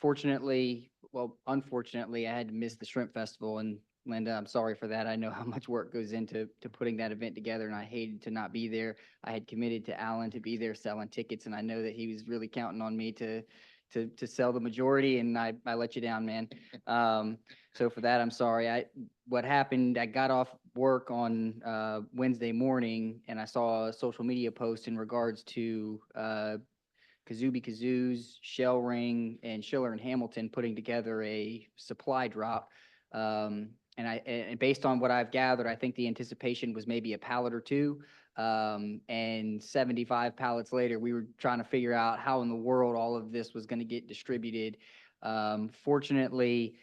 Unfortunately, I had to miss the Shrimp Festival, and Linda, I'm sorry for that. I know how much work goes into putting that event together, and I hated to not be there. I had committed to Alan to be there selling tickets, and I know that he was really counting on me to sell the majority, and I let you down, man. So for that, I'm sorry. What happened, I got off work on Wednesday morning, and I saw a social media post in regards to Kazubi Kazoos, Shell Ring, and Schiller and Hamilton putting together a supply drop. And based on what I've gathered, I think the anticipation was maybe a pallet or two. And 75 pallets later, we were trying to figure out how in the world all of this was going to get distributed. Fortunately,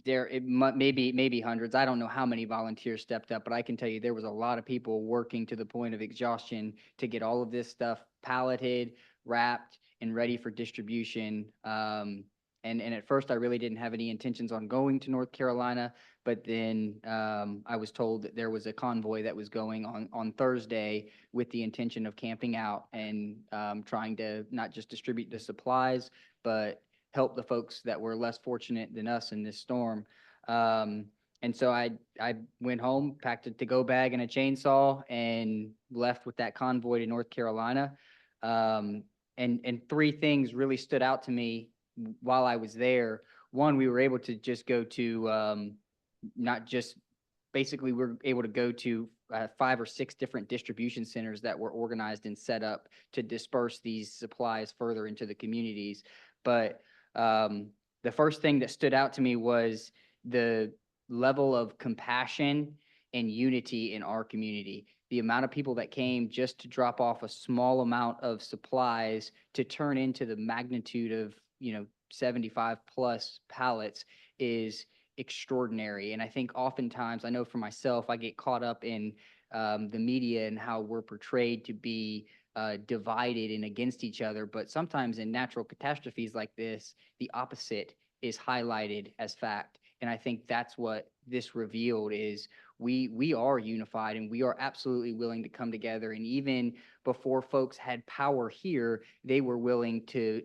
maybe hundreds. I don't know how many volunteers stepped up, but I can tell you there was a lot of people working to the point of exhaustion to get all of this stuff palleted, wrapped, and ready for distribution. And at first, I really didn't have any intentions on going to North Carolina, but then I was told that there was a convoy that was going on Thursday with the intention of camping out and trying to not just distribute the supplies, but help the folks that were less fortunate than us in this storm. And so I went home, packed a to-go bag and a chainsaw, and left with that convoy to North Carolina. And three things really stood out to me while I was there. One, we were able to just go to we were able to go to 5 or 6 different distribution centers that were organized and set up to disperse these supplies further into the communities. But the first thing that stood out to me was the level of compassion and unity in our community. The amount of people that came just to drop off a small amount of supplies to turn into the magnitude of 75 plus pallets is extraordinary. And I think oftentimes, I know for myself, I get caught up in the media and how we're portrayed to be divided and against each other. But sometimes in natural catastrophes like this, the opposite is highlighted as fact. And I think that's what this revealed is we are unified, and we are absolutely willing to come together. And even before folks had power here, they were willing to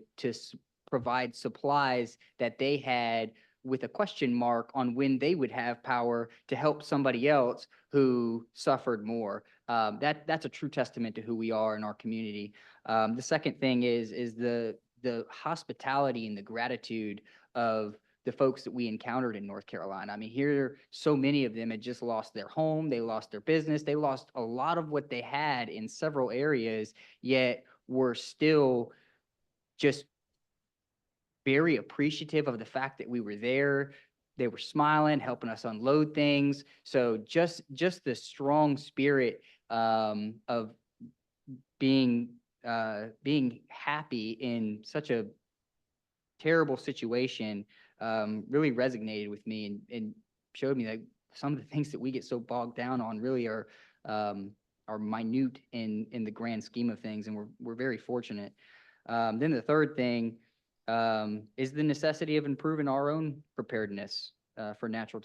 provide supplies that they had with a question mark on when they would have power to help somebody else who suffered more. That's a true testament to who we are in our community. The second thing is the hospitality and the gratitude of the folks that we encountered in North Carolina. I mean, here, so many of them had just lost their home, they lost their business, they lost a lot of what they had in several areas, yet were still just very appreciative of the fact that we were there. They were smiling, helping us unload things. So just the strong spirit of being happy in such a terrible situation really resonated with me and showed me that some of the things that we get so bogged down on really are minute in the grand scheme of things, and we're very fortunate. Then the third thing is the necessity of improving our own preparedness for natural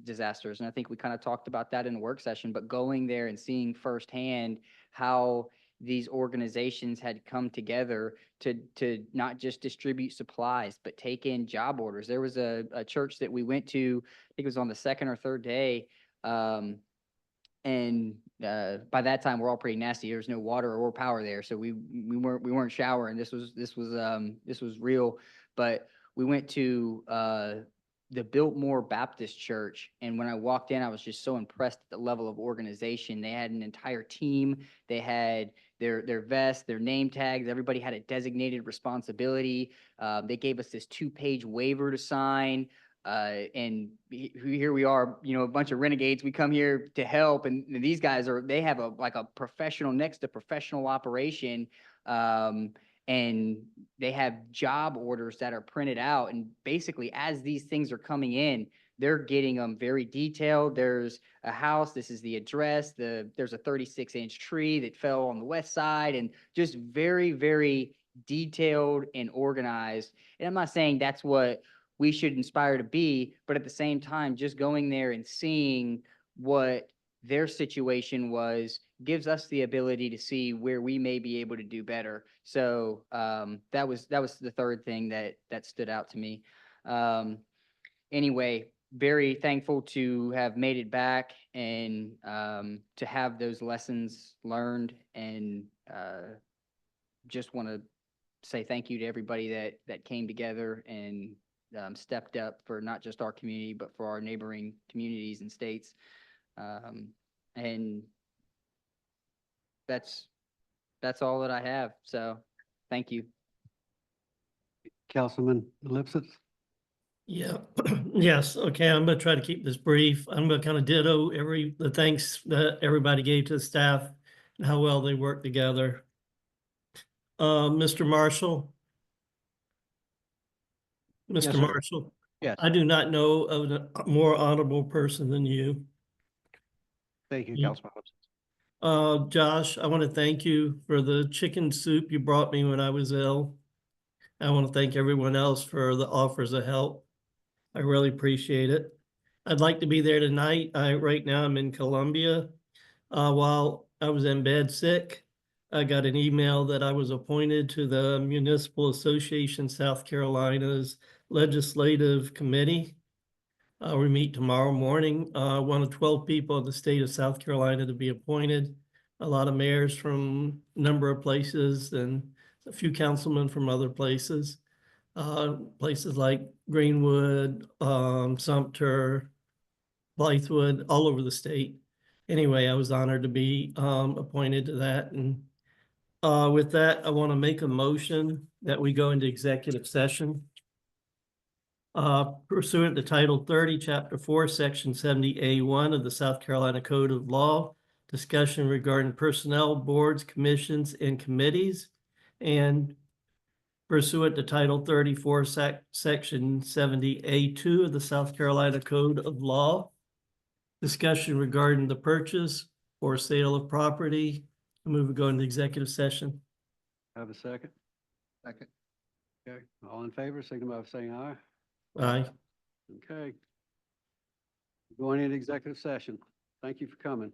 disasters. And I think we kind of talked about that in the work session, but going there and seeing firsthand how these organizations had come together to not just distribute supplies, but take in job orders. There was a church that we went to, I think it was on the second or third day, and by that time we're all pretty nasty. There was no water or power there, so we weren't showering. This was real. But we went to the Biltmore Baptist Church, and when I walked in, I was just so impressed at the level of organization. They had an entire team. They had their vests, their name tags. Everybody had a designated responsibility. They gave us this 2-page waiver to sign. And here we are, a bunch of renegades. We come here to help, and these guys they have a professional next to professional operation, and they have job orders that are printed out. And basically, as these things are coming in, they're getting them very detailed. There's a house. This is the address. There's a 36-inch tree that fell on the west side, and just very, very detailed and organized. And I'm not saying that's what we should inspire to be, but at the same time, just going there and seeing what their situation was gives us the ability to see where we may be able to do better. So that was the third thing that stood out to me. Anyway, very thankful to have made it back and to have those lessons learned, and just want to say thank you to everybody that came together and stepped up for not just our community, but for our neighboring communities and states. And that's all that I have. So thank you. Councilman Lipsitz? Yeah, yes, okay, I'm gonna try to keep this brief. I'm gonna kind of ditto the thanks that everybody gave to the staff and how well they worked together. Mr. Marshall? Yes, Mr. sir. Marshall? Yes. I do not know of a more honorable person than you. Thank you, Yeah. Councilman Lipsitz. Josh, I want to thank you for the chicken soup you brought me when I was ill. I want to thank everyone else for the offers of help. I really appreciate it. I'd like to be there tonight. Right now I'm in Columbia. While I was in bed sick, I got an email that I was appointed to the Municipal Association South Carolina's Legislative Committee. We meet tomorrow morning. One of 12 people in the state of South Carolina to be appointed. A lot of mayors from a number of places and a few councilmen from other places. Places like Greenwood, Sumter, Blythewood, all over the state. Anyway, I was honored to be appointed to that. And with that, I want to make a motion that we go into executive session. Pursuant to Title 30, Chapter 4, Section 70A1 of the South Carolina Code of Law, discussion regarding personnel, boards, commissions, and committees, and pursuant to Title 34, Section 70A2 of the South Carolina Code of Law, discussion regarding the purchase or sale of property. I move to go into executive session. Have a second? Second. Okay, all in favor, signify by saying aye. Aye. Okay. Going into executive session. Thank you for coming.